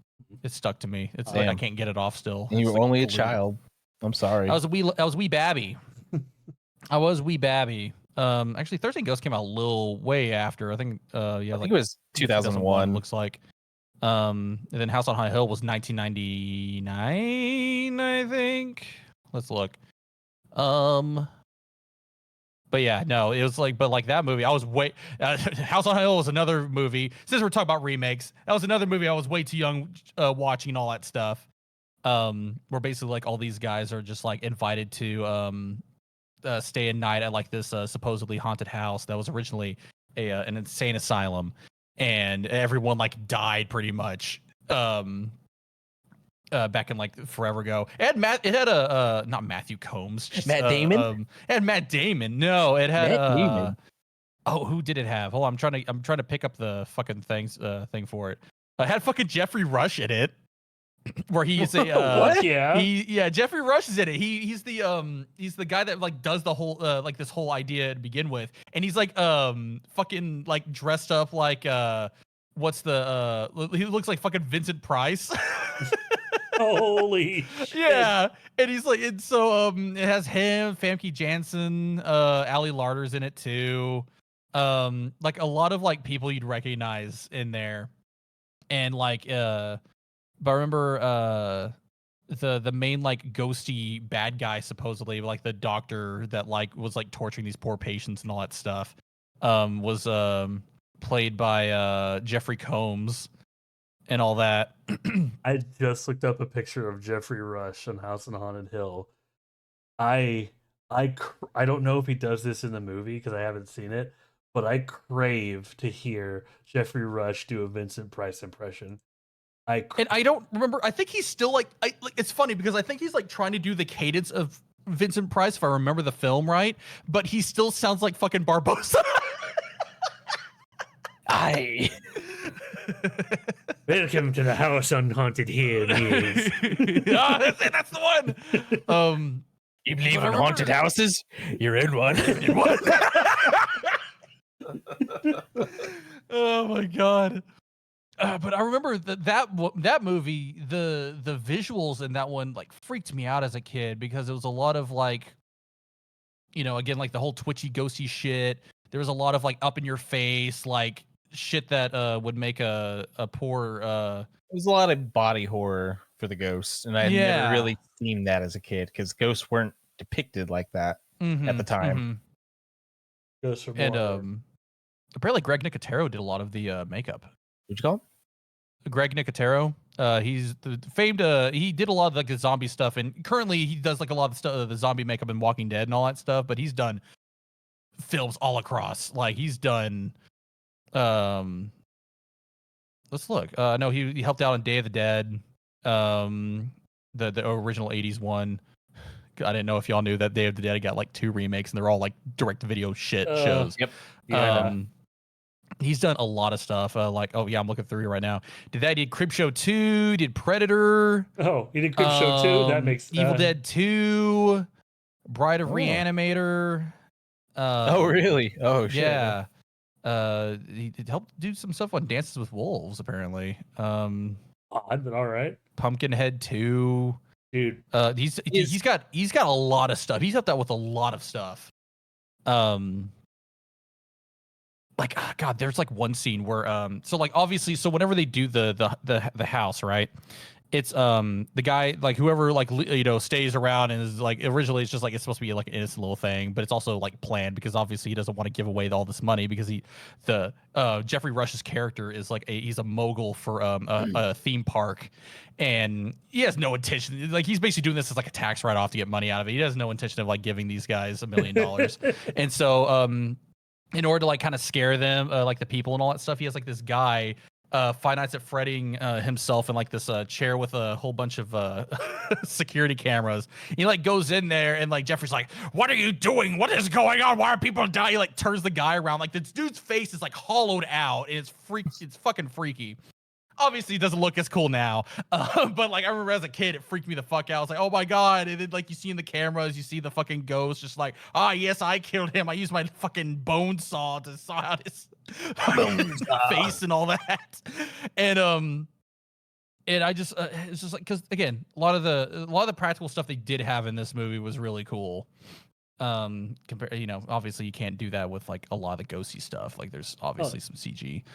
It stuck to me. It's like I can't get it off still. And you It's were like only a weird. child. I'm sorry. I was wee babby. I was wee babby. Actually, 13 Ghosts came out a little way after. I think I think it was 2001. looks like. And then House on Haunted Hill was 1999, I think. Let's look. But yeah, no, it was like, but like that movie, I was House on Hill was another movie. Since we're talking about remakes, that was another movie I was way too young watching and all that stuff. Where basically like all these guys are just like invited to stay a night at like this supposedly haunted house that was originally an insane asylum, and everyone like died pretty much. Back in like forever ago. It had not Matthew Combs, just, Matt Damon. It had Matt Damon. No, it had Matt Damon. Oh, who did it have? Hold on, I'm trying to pick up the fucking thing for it. It had fucking Jeffrey Rush in it, where he's a what? Yeah, Jeffrey Rush is in it. He's the guy that like does the whole like this whole idea to begin with, and he's like fucking like dressed up like what's the he looks like fucking Vincent Price. Holy shit. Yeah, and he's like, and so it has him, Famke Janssen, Ali Larter's in it too, like a lot of like people you'd recognize in there, and like but I remember the main like ghosty bad guy supposedly like the doctor that like was like torturing these poor patients and all that stuff was played by Jeffrey Combs and all that. I just looked up a picture of Jeffrey Rush on House on Haunted Hill. I don't know if he does this in the movie because I haven't seen it, but I crave to hear Jeffrey Rush do a Vincent Price impression. And I don't remember. I think he's still like it's funny because I think he's like trying to do the cadence of Vincent Price if I remember the film right, but he still sounds like fucking Barbosa. Welcome to the House on Haunted Hill. Ah, that's the one. You believe in haunted houses? You're in one. Oh my god. But I remember that movie, the visuals in that one like freaked me out as a kid because it was a lot of like, again like the whole twitchy ghosty shit. There was a lot of like up in your face like shit that would make a poor. There was a lot of body horror for the ghosts, and I had never really seen that as a kid because ghosts weren't depicted like that at the time. Ghosts are and more apparently Greg Nicotero did a lot of the makeup. What'd you call him? Greg Nicotero. He's the famed. He did a lot of like the zombie stuff, and currently he does like a lot of stuff, the zombie makeup in Walking Dead and all that stuff. But he's done films all across. Like he's done Let's look. No, he helped out on Day of the Dead. The original 80s one. I didn't know if y'all knew that Day of the Dead got like 2 remakes and they're all like direct to video shit shows. Yep. Yeah. He's done a lot of stuff. Like, oh yeah, I'm looking through right now. He did Creepshow 2, did Predator. Oh, he did Creepshow 2. That makes Evil Dead 2, Bride of Reanimator. Oh really? Oh shit. Yeah. He helped do some stuff on Dances with Wolves, apparently. Odd, but all right. Pumpkinhead 2. Dude. He's got a lot of stuff. He's helped out with a lot of stuff. Like God, there's like one scene where so like obviously so whenever they do the house, right? It's the guy, like whoever like stays around and is like, originally it's just like it's supposed to be like an innocent little thing, but it's also like planned because obviously he doesn't want to give away all this money because Jeffrey Rush's character is like he's a mogul for a theme park, and he has no intention, like he's basically doing this as like a tax write-off to get money out of it. He has no intention of like giving these guys $1 million. And so in order to like kind of scare them, like the people and all that stuff, he has like this guy Five Nights at Freddying himself in like this chair with a whole bunch of security cameras. He like goes in there and like Jeffrey's like, "What are you doing? What is going on? Why are people dying?" He like turns the guy around, like this dude's face is like hollowed out and it's fucking freaky. Obviously, it doesn't look as cool now, but like I remember as a kid, it freaked me the fuck out. I was like, "Oh my god!" And then like you see in the cameras, you see the fucking ghost, just like, "Ah, yes, I killed him. I used my fucking bone saw to saw out his face and all that." And I just it's just like, because again, a lot of the practical stuff they did have in this movie was really cool. Obviously you can't do that with like a lot of the ghosty stuff. Like there's obviously some CG,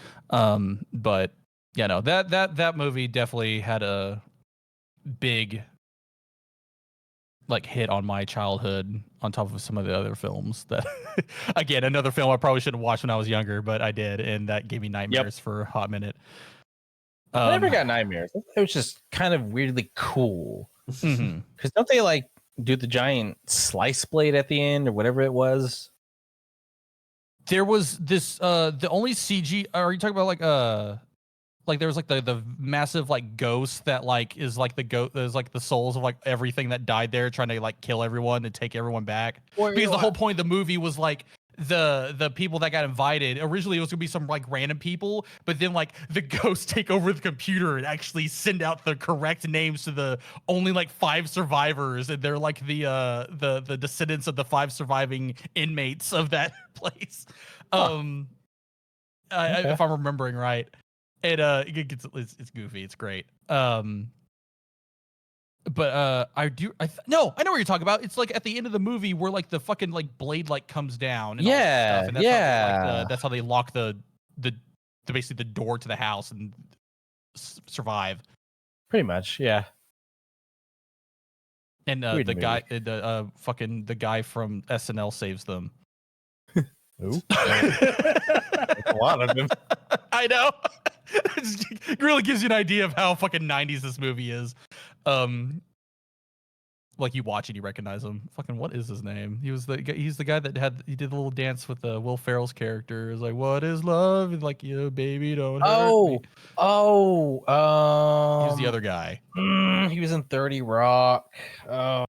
but. Yeah, no, that movie definitely had a big like hit on my childhood on top of some of the other films that again, another film I probably should have watched when I was younger, but I did, and that gave me nightmares for a hot minute. I never got nightmares. It was just kind of weirdly cool. Mm-hmm. Because don't they like do the giant slice blade at the end or whatever it was? There was this the only CG, are you talking about like there was like the massive like ghost that like is like is like the souls of like everything that died there, trying to like kill everyone and take everyone back. Because the whole point of the movie was like the people that got invited. Originally it was gonna be some like random people, but then like the ghosts take over the computer and actually send out the correct names to the only like 5 survivors, and they're like the descendants of the 5 surviving inmates of that place. If I'm remembering right. It's goofy. It's great. But I know what you're talking about. It's like at the end of the movie where like the fucking like blade like comes down. And all that stuff, and that's how they lock the basically the door to the house and survive. Pretty much, yeah. And the guy from SNL saves them. Ooh. A lot of them. I know. It really gives you an idea of how fucking 90s this movie is. Like you watch it, you recognize him. Fucking what is his name? He's the guy that he did the little dance with Will Ferrell's character. It's like, what is love? And like, baby, don't hurt me. He's the other guy. He was in 30 Rock. Oh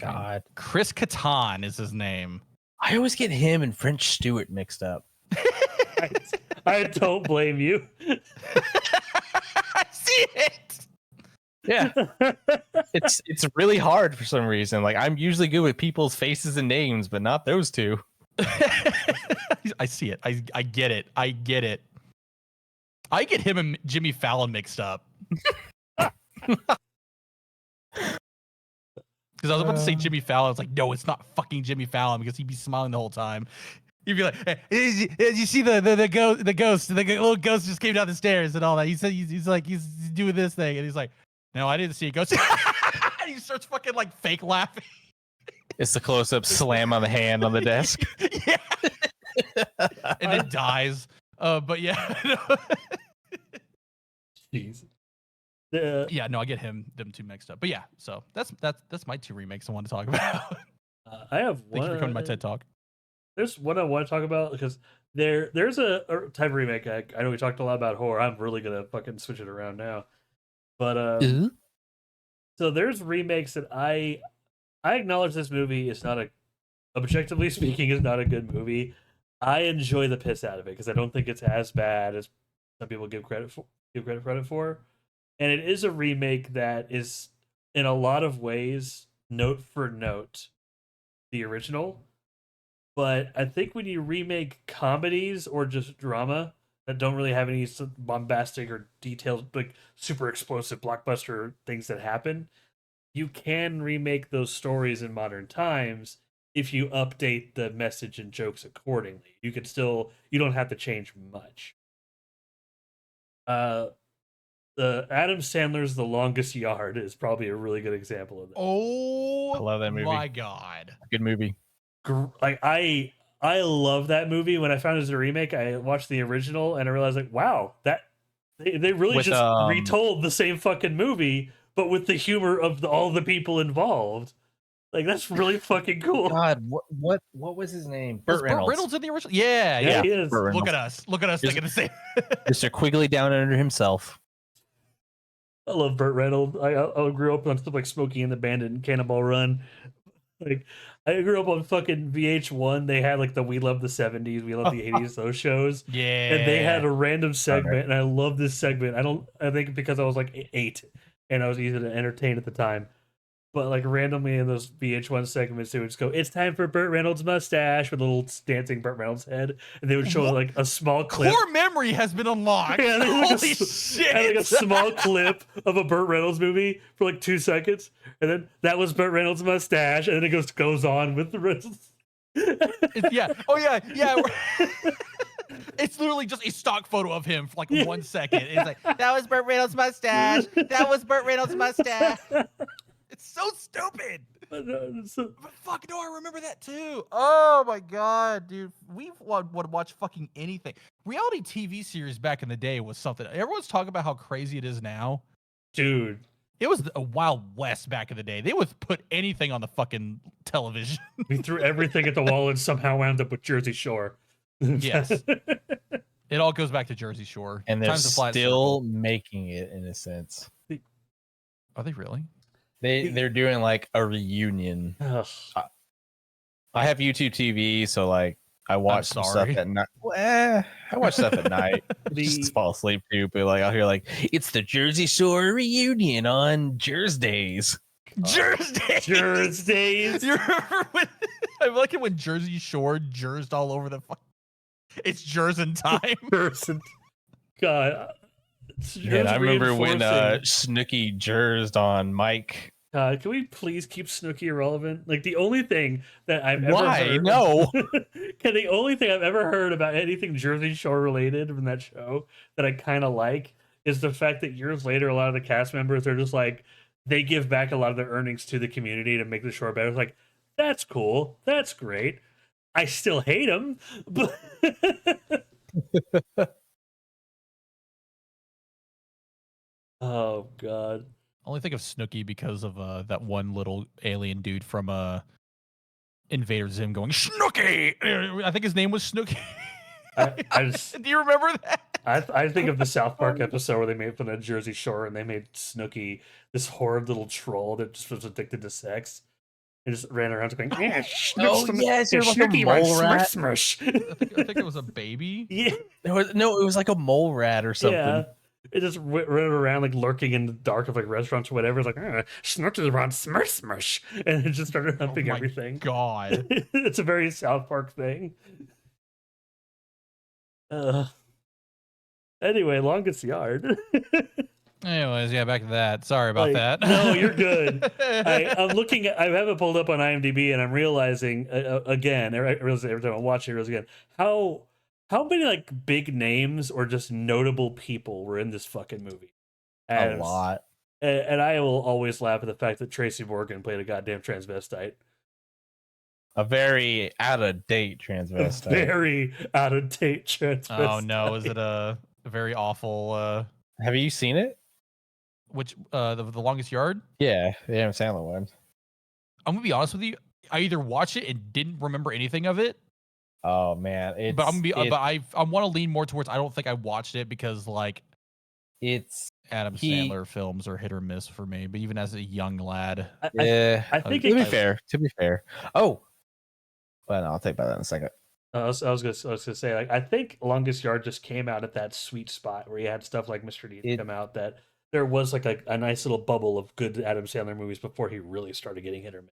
God. Chris Kattan is his name. I always get him and French Stewart mixed up. I don't blame you. I see it. Yeah. It's really hard for some reason. Like I'm usually good with people's faces and names, but not those two. I see it. I get it. I get it. I get him and Jimmy Fallon mixed up. Because I was about to say Jimmy Fallon. I was like, no, it's not fucking Jimmy Fallon, because he'd be smiling the whole time. He'd be like, hey, you see the ghost, the little ghost just came down the stairs and all that. He said he's doing this thing, and he's like, no, I didn't see a ghost. And he starts fucking like fake laughing. It's the close-up slam on the hand on the desk. Yeah. And it dies. But yeah. Jeez. Yeah, no, I get them two mixed up. But yeah, so that's my 2 remakes I want to talk about. I have one. Thank you for coming to my TED Talk. There's one I want to talk about because There's a type of remake. I know we talked a lot about horror. I'm really gonna fucking switch it around now. But so there's remakes that I acknowledge this movie is not a objectively speaking is not a good movie. I enjoy the piss out of it because I don't think it's as bad as some people give credit for. And it is a remake that is in a lot of ways note for note the original. But I think when you remake comedies or just drama that don't really have any bombastic or detailed, like super explosive blockbuster things that happen, you can remake those stories in modern times if you update the message and jokes accordingly. You don't have to change much. The Adam Sandler's The Longest Yard is probably a really good example of that. Oh, I love that movie. My God, good movie. Like I love that movie. When I found it as a remake, I watched the original and I realized like, wow, that they really just retold the same fucking movie, but with the humor of all the people involved. Like that's really fucking cool. God, what was his name? Burt Reynolds in the original. Yeah. He is. Look at us thinking the same. Mr. Quigley down under himself. I love Burt Reynolds. I grew up on stuff like Smokey and the Bandit and Cannonball Run. Like I grew up on fucking VH1. They had like the We Love the 70s, We Love the 80s, those shows. Yeah. And they had a random segment, and I love this segment. I think because I was like 8 and I was easy to entertain at the time. But like randomly in those VH1 segments, they would just go, "It's time for Burt Reynolds' mustache," with a little dancing Burt Reynolds head, and they would show like a small clip. Core memory has been unlocked. Yeah, Holy shit! And like a small clip of a Burt Reynolds movie for like 2 seconds, and then that was Burt Reynolds' mustache, and then it goes on with the rest. Yeah. Oh yeah. Yeah. It's literally just a stock photo of him for like 1 second. It's like, that was Burt Reynolds' mustache. That was Burt Reynolds' mustache. It's so stupid. But fuck no, I remember that too. Oh my God, dude. We would watch fucking anything. Reality TV series back in the day was something. Everyone's talking about how crazy it is now. Dude. It was a Wild West back in the day. They would put anything on the fucking television. We threw everything at the wall and somehow wound up with Jersey Shore. Yes. It all goes back to Jersey Shore. And they're still making it in a sense. Are they really? They're doing like a reunion. I have YouTube TV, so like I watch some stuff at night. I watch stuff at night. Just fall asleep too. But like I'll hear like it's the Jersey Shore reunion on Jersdays. Jersdays. You remember when I like it when Jersey Shore jersed all over the it's Jersin time. God. Yeah, I remember when Snooki jersed on Mike. Can we please keep Snooki irrelevant? Like the only thing that I've ever heard. No. The only thing I've ever heard about anything Jersey Shore related from that show that I kind of like is the fact that years later, a lot of the cast members are just like they give back a lot of their earnings to the community to make the show better. It's like that's cool, that's great. I still hate them, but. Oh God! I only think of Snooki because of that one little alien dude from Invader Zim going Snooki. I think his name was Snooki. Do you remember that? I think of the South Park episode where they made fun of Jersey Shore and they made Snooki this horrid little troll that just was addicted to sex. And just ran around going, yes, Snooki runs smush. I think it was a baby. Yeah. It was like a mole rat or something. Yeah. It just ran around like lurking in the dark of like restaurants or whatever. It's like Snooki runs smush, and it just started humping everything. God, it's a very South Park thing. Anyway, Longest Yard. Anyways, yeah, back to that. Sorry about that. No, you're good. I'm looking at. I have it pulled up on IMDb, and I'm realizing again. I realize every time I watch it, I realize again how many like big names or just notable people were in this fucking movie. A lot. And I will always laugh at the fact that Tracy Morgan played a goddamn transvestite. A very out of date transvestite. A very out of date transvestite. Oh no, is it a very awful? Have you seen it? Which the Longest Yard? Yeah, the Adam Sandler one. I'm gonna be honest with you. I either watched it and didn't remember anything of it, Oh man, But I want to lean more towards. I don't think I watched it because like it's Adam Sandler films are hit or miss for me. But even as a young lad, I think to be fair. Oh, well, no, I'll take about that in a second. I was gonna say, like, I think Longest Yard just came out at that sweet spot where you had stuff like Mr. Deeds come out, that there was like a nice little bubble of good Adam Sandler movies before he really started getting hit or miss.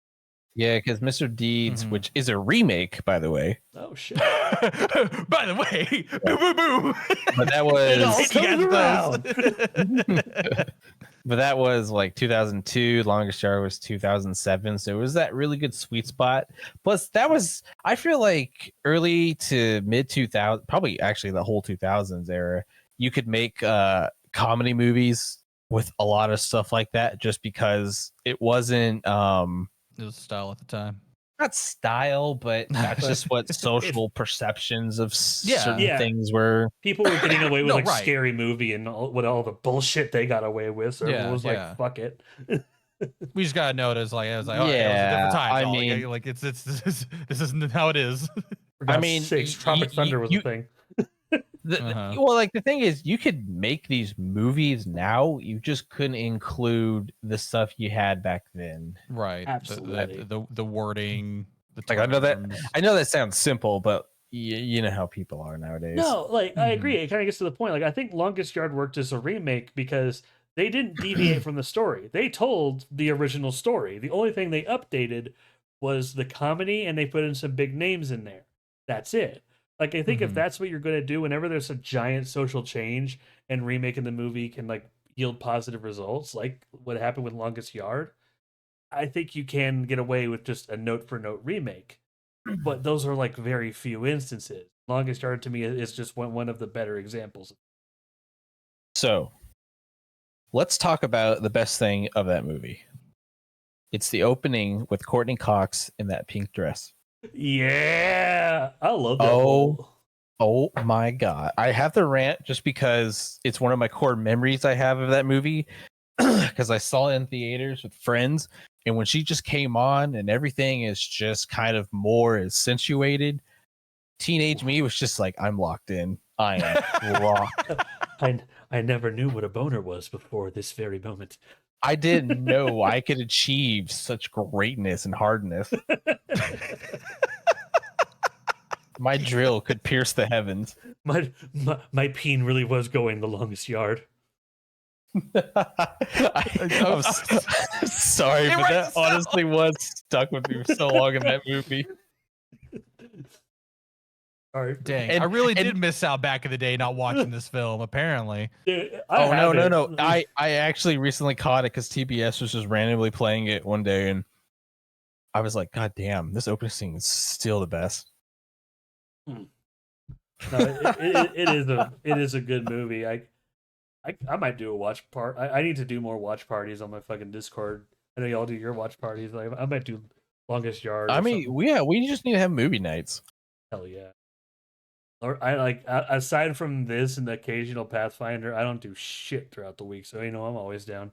Yeah, because Mr. Deeds, which is a remake, by the way. Oh shit! By the way, boo boo boo. But that was but that was like 2002. Longest Yard was 2007. So it was that really good sweet spot. Plus, that was, I feel like, early to mid 2000, probably actually the whole 2000s era. You could make comedy movies with a lot of stuff like that, just because it wasn't. It was style at the time. Not style, but that's just what social perceptions of certain things were. People were getting away with Scary Movie and all the bullshit they got away with. So everyone was like, "Fuck it." We just gotta know it was like, it was a different time. I mean, like this isn't how it is. I mean, Tropic Thunder was a thing. Well, like the thing is, you could make these movies now. You just couldn't include the stuff you had back then. Right. Absolutely. The wording. Like I know that sounds simple, but you know how people are nowadays. No, like I agree. It kind of gets to the point. Like I think Longest Yard worked as a remake because they didn't deviate from the story. They told the original story. The only thing they updated was the comedy, and they put in some big names in there. That's it. Like, I think if that's what you're going to do, whenever there's a giant social change and remaking the movie can, like, yield positive results, like what happened with Longest Yard, I think you can get away with just a note-for-note remake. But those are, like, very few instances. Longest Yard, to me, is just one of the better examples. So, let's talk about the best thing of that movie. It's the opening with Courtney Cox in that pink dress. Yeah, I love that. Oh my god! I have the rant just because it's one of my core memories I have of that movie. Because I saw it in theaters with friends, and when she just came on, and everything is just kind of more accentuated. Teenage me was just like, I'm locked in. I am locked. I never knew what a boner was before this very moment. I didn't know I could achieve such greatness and hardness. My drill could pierce the heavens. My peen really was going the longest yard. I'm sorry, but that honestly was stuck with me for so long in that movie. Sorry. Dang, I really did miss out back in the day not watching this film, apparently. Dude, no. I actually recently caught it because TBS was just randomly playing it one day, and I was like, God damn, this opening scene is still the best. No, it is a good movie. I might do a watch part. I need to do more watch parties on my fucking Discord. I know y'all do your watch parties. Like, I might do Longest Yard. I mean, we just need to have movie nights. Hell yeah. Or I like, aside from this and the occasional Pathfinder, I don't do shit throughout the week. So I'm always down.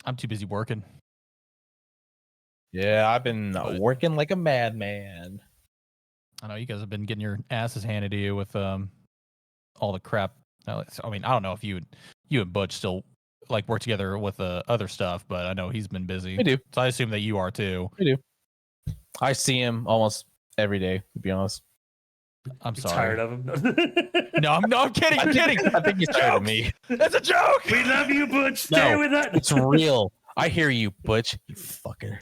I'm too busy working. Yeah, I've been working like a madman. I know you guys have been getting your asses handed to you with all the crap. I mean, I don't know if you and Butch still like work together with other stuff, but I know he's been busy. We do. So I assume that you are too. We do. I see him almost every day, to be honest. I'm sorry. Tired of him. No, I'm kidding. I'm kidding. I think he's tired of me. That's a joke. We love you, Butch. Stay with that. It's real. I hear you, Butch. You fucker.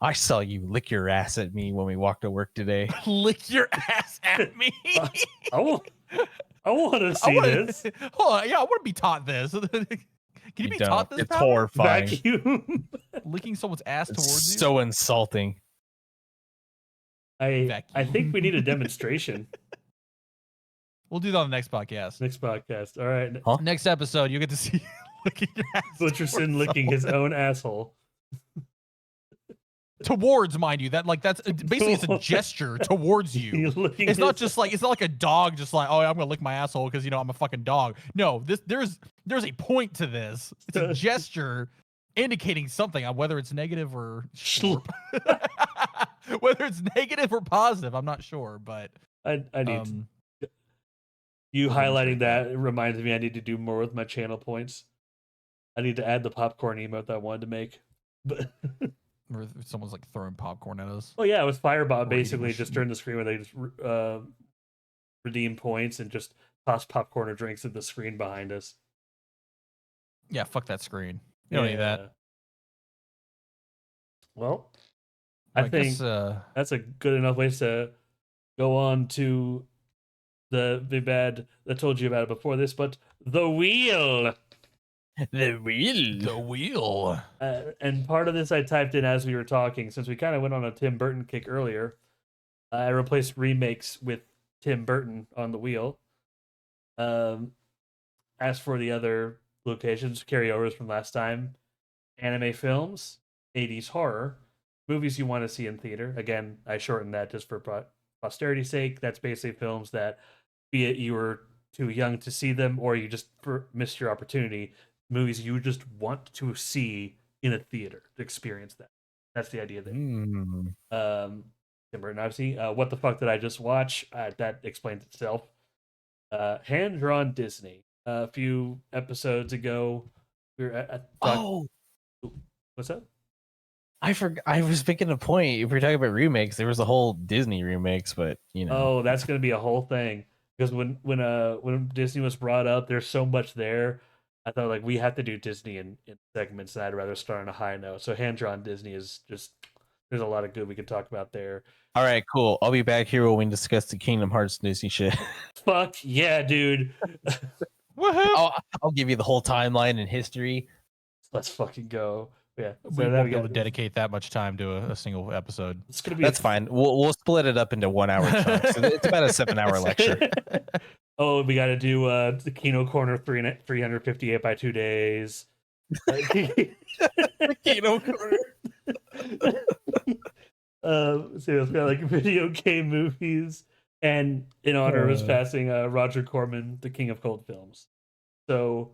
I saw you lick your ass at me when we walked to work today. Lick your ass at me. I want to see this. Hold on. Yeah, I want to be taught this. Can you be taught this? It's horrifying. Vacuum. Licking someone's ass towards you. So insulting. I think we need a demonstration. We'll do that on the next podcast. Next podcast. All right. Huh? Next episode, you'll get to see licking your ass. Butcherson licking his own asshole. Towards, mind you, that's basically it's a gesture towards you. It's not just like it's not like a dog just like, oh, I'm gonna lick my asshole because I'm a fucking dog. No, there's a point to this. It's a gesture indicating something, whether it's negative or slurp. Whether it's negative or positive, I'm not sure, but I need um, you we'll highlighting demonstrate that. It reminds me I need to do more with my channel points. I need to add the popcorn emote that I wanted to make. But or if someone's like throwing popcorn at us. well, yeah, with Firebot, Or eating basically a just sh- turn the screen where they just redeem points and just toss popcorn or drinks at the screen behind us. Yeah, fuck that screen. You don't need that. Well, Well, I think that's a good enough way to go on to the bad that told you about it before this, but the wheel. The wheel. The wheel. And part of this I typed in as we were talking, since we kind of went on a Tim Burton kick earlier. I replaced remakes with Tim Burton on the wheel. As for the other locations, carryovers from last time, anime films, 80s horror, movies you want to see in theater. Again, I shortened that just for posterity's sake. That's basically films that, be it you were too young to see them or you just missed your opportunity, movies you just want to see in a theater to experience that. That's the idea there. Tim Burton, obviously. What the fuck did I just watch? That explains itself. Hand drawn Disney. A few episodes ago, we were what's that? I forgot. I was making a point. If we're talking about remakes, there was a whole Disney remakes, but you know. Oh, that's gonna be a whole thing because when Disney was brought up, there's so much there. I thought like we have to do Disney in segments, and I'd rather start on a high note. So hand drawn Disney is just there's a lot of good we could talk about there. All right, cool. I'll be back here when we discuss the Kingdom Hearts Disney shit. Fuck yeah, dude. I'll give you the whole timeline and history. Let's fucking go. Yeah, We won't be able to dedicate that much time to a single episode. It's gonna be That's fine. We'll split it up into 1 hour chunks. So it's about a 7-hour lecture. Oh, we got to do the Kino Korner 358 by 2 days. The Kino Korner. So it's got like video game movies, and in honor of his passing, Roger Corman, the king of cold films. So,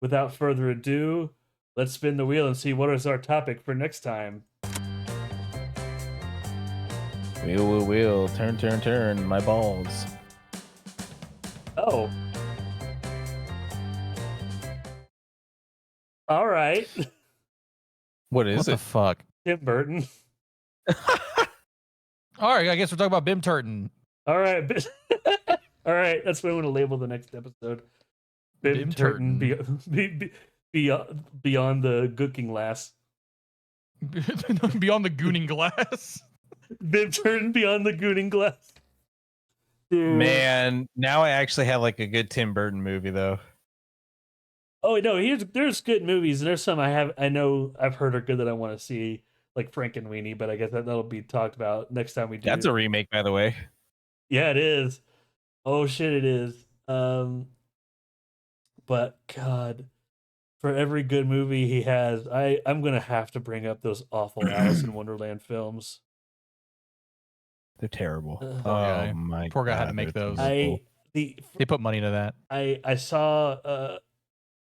without further ado, let's spin the wheel and see what is our topic for next time. Wheel, turn, my balls. Oh. All right. What is What it? the fuck? Tim Burton. All right, I guess we're talking about Bim Turton. All right. All right. That's what I'm going to label the next episode. Bim Turton beyond the cooking glass. Beyond the gooning glass. Bim Turton beyond the gooning glass. Dude. Man, now I actually have like a good Tim Burton movie though. Oh no, there's good movies, and there's some I know I've heard are good that I want to see, like Frankenweenie, but I guess that'll be talked about next time we do. That's a remake, by the way. Yeah, it is. Oh shit, it is. But God, for every good movie he has, I'm gonna have to bring up those awful Alice in Wonderland films. They're terrible. guy. My Poor guy God, had to make they're those. terrible. They put money into that. I saw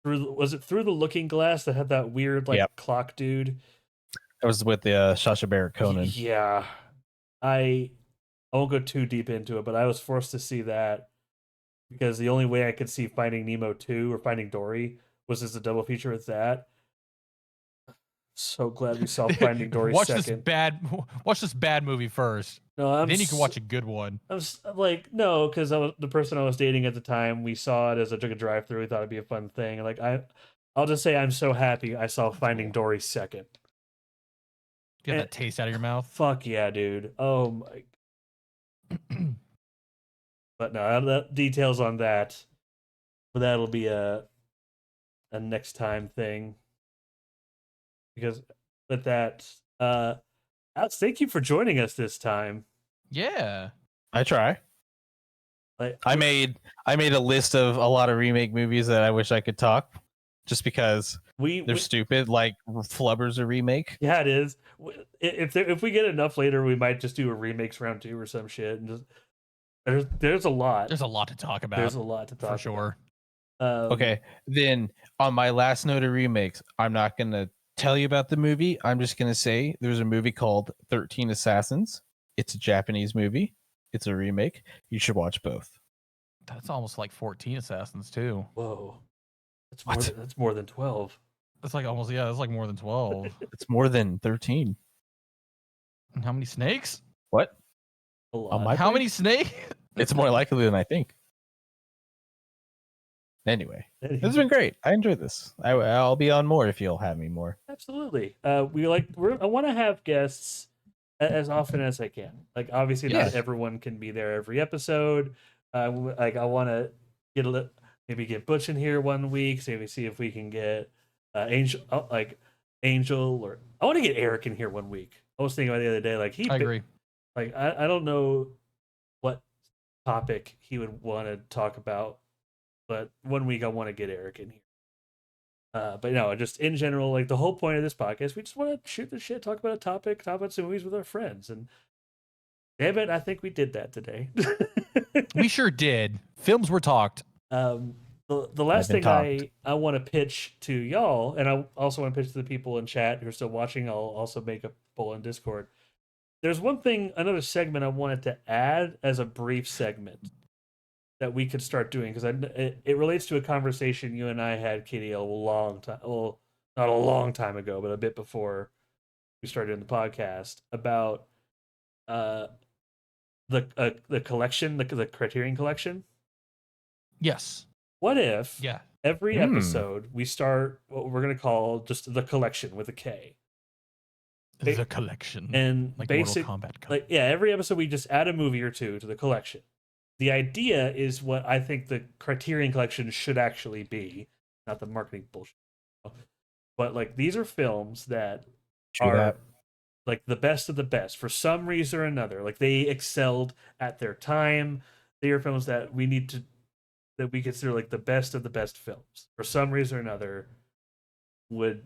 through the Looking Glass that had that weird like clock dude. That was with the Sacha Baron Cohen. Yeah, I won't go too deep into it, but I was forced to see that because the only way I could see Finding Nemo 2 or Finding Dory was as a double feature with that. So glad we saw Finding Dory second. Watch this bad movie first. No, then you can watch a good one. I was like, no, because the person I was dating at the time, we saw it as a drive-through. We thought it'd be a fun thing. Like I'll just say I'm so happy I saw Finding Dory second. Get that taste out of your mouth. Fuck yeah, dude. Oh my. But no, that details on that. But that'll be a next time thing. Because with that, Alex, thank you for joining us this time. Yeah, I try. I made a list of a lot of remake movies that I wish I could talk, just because they're stupid. Like Flubber's a remake. Yeah, it is. If we get enough later, we might just do a remakes round 2 or some shit. And just there's a lot. There's a lot to talk about. There's a lot to talk for sure. Okay, then on my last note of remakes, I'm not gonna tell you about the movie. I'm just gonna say there's a movie called 13 Assassins. It's a Japanese movie. It's a remake. You should watch both. That's almost like 14 assassins too. Whoa, that's What? that's more than 12. That's like almost that's like more than 12. It's more than 13. And how many snakes? What? A lot. my How place? many snakes? It's more likely than I think. Anyway, this has been great. I enjoyed this. I'll be on more if you'll have me more. Absolutely. I want to have guests as often as I can. Like, obviously, not Yes. everyone can be there every episode. Like, I want to maybe get Butch in here one week. So maybe see if we can get Angel, or I want to get Eric in here one week. I was thinking about it the other day. Like, I agree. Like, I don't know what topic he would want to talk about, but one week I want to get Eric in here. But no, just in general, like the whole point of this podcast, we just want to shoot the shit, talk about a topic, talk about some movies with our friends, and damn it, I think we did that today. We sure did. Films were talked. The last been thing I want to pitch to y'all, and I also want to pitch to the people in chat who are still watching. I'll also make a poll in Discord. There's another segment I wanted to add as a brief segment that we could start doing, because it relates to a conversation you and I had, Katie, a long time. Well, not a long time ago, but a bit before we started doing the podcast about the collection, the Criterion collection. Yes. What if Yeah. every episode we start what we're gonna call just the collection with a K? The collection. And like basic, Mortal Kombat. like every episode we just add a movie or two to the collection. The idea is what I think the Criterion collection should actually be, not the marketing bullshit. But like, these are films that are like the best of the best for some reason or another. Like, they excelled at their time. They are films that we consider like the best of the best films for some reason or another. We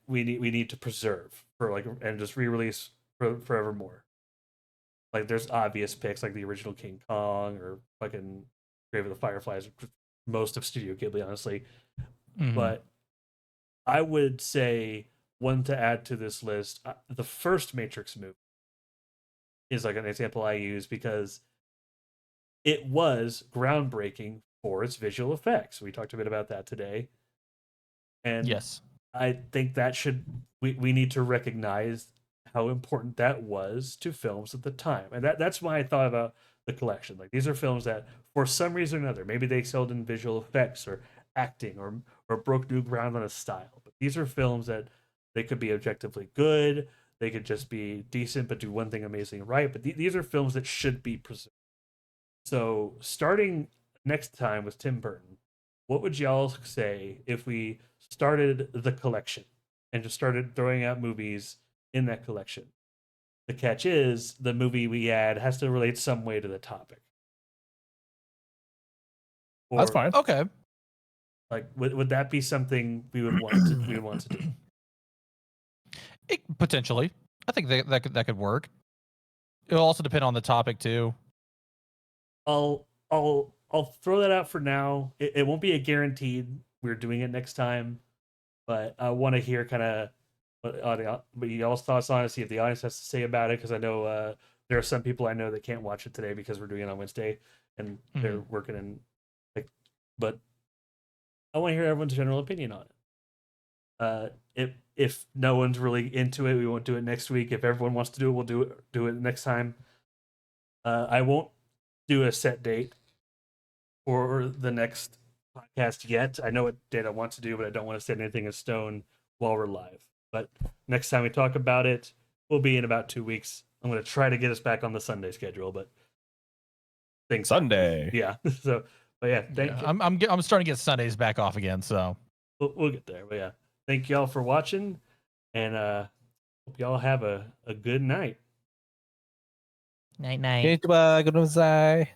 need to preserve for like, and just re-release forevermore. Like, there's obvious picks like the original King Kong or fucking Grave of the Fireflies, most of Studio Ghibli, honestly. Mhm. But I would say one to add to this list, the first Matrix movie is like an example I use because it was groundbreaking for its visual effects. We talked a bit about that today. And yes. I think that we need to recognize how important that was to films at the time. And that's why I thought about the collection. Like, these are films that for some reason or another, maybe they excelled in visual effects or acting or broke new ground on a style. But these are films that they could be objectively good. They could just be decent, but do one thing amazing right. But these are films that should be preserved. So starting next time with Tim Burton, what would y'all say if we started the collection and just started throwing out movies in that collection? The catch is the movie we add has to relate some way to the topic. That's fine. Okay. Like, would that be something we would want to do? Potentially. I think that could work. It'll also depend on the topic too. I'll throw that out for now. It won't be a guaranteed we're doing it next time, but I want to hear kind of what y'all's thoughts on it, see if the audience has to say about it, because I know there are some people I know that can't watch it today because we're doing it on Wednesday and they're working in, like, but I want to hear everyone's general opinion on it. If no one's really into it, we won't do it next week. If everyone wants to do it, we'll do it next time. I won't do a set date for the next podcast yet. I know what date I want to do, but I don't want to set anything in stone while we're live. But next time we talk about it, we'll be in about 2 weeks. I'm going to try to get us back on the Sunday schedule, but things Sunday. Yeah. So, but yeah, thank you. I'm starting to get Sundays back off again, so We'll get there. But yeah, thank y'all for watching, and hope y'all have a good night. night. Goodbye. Goodbye.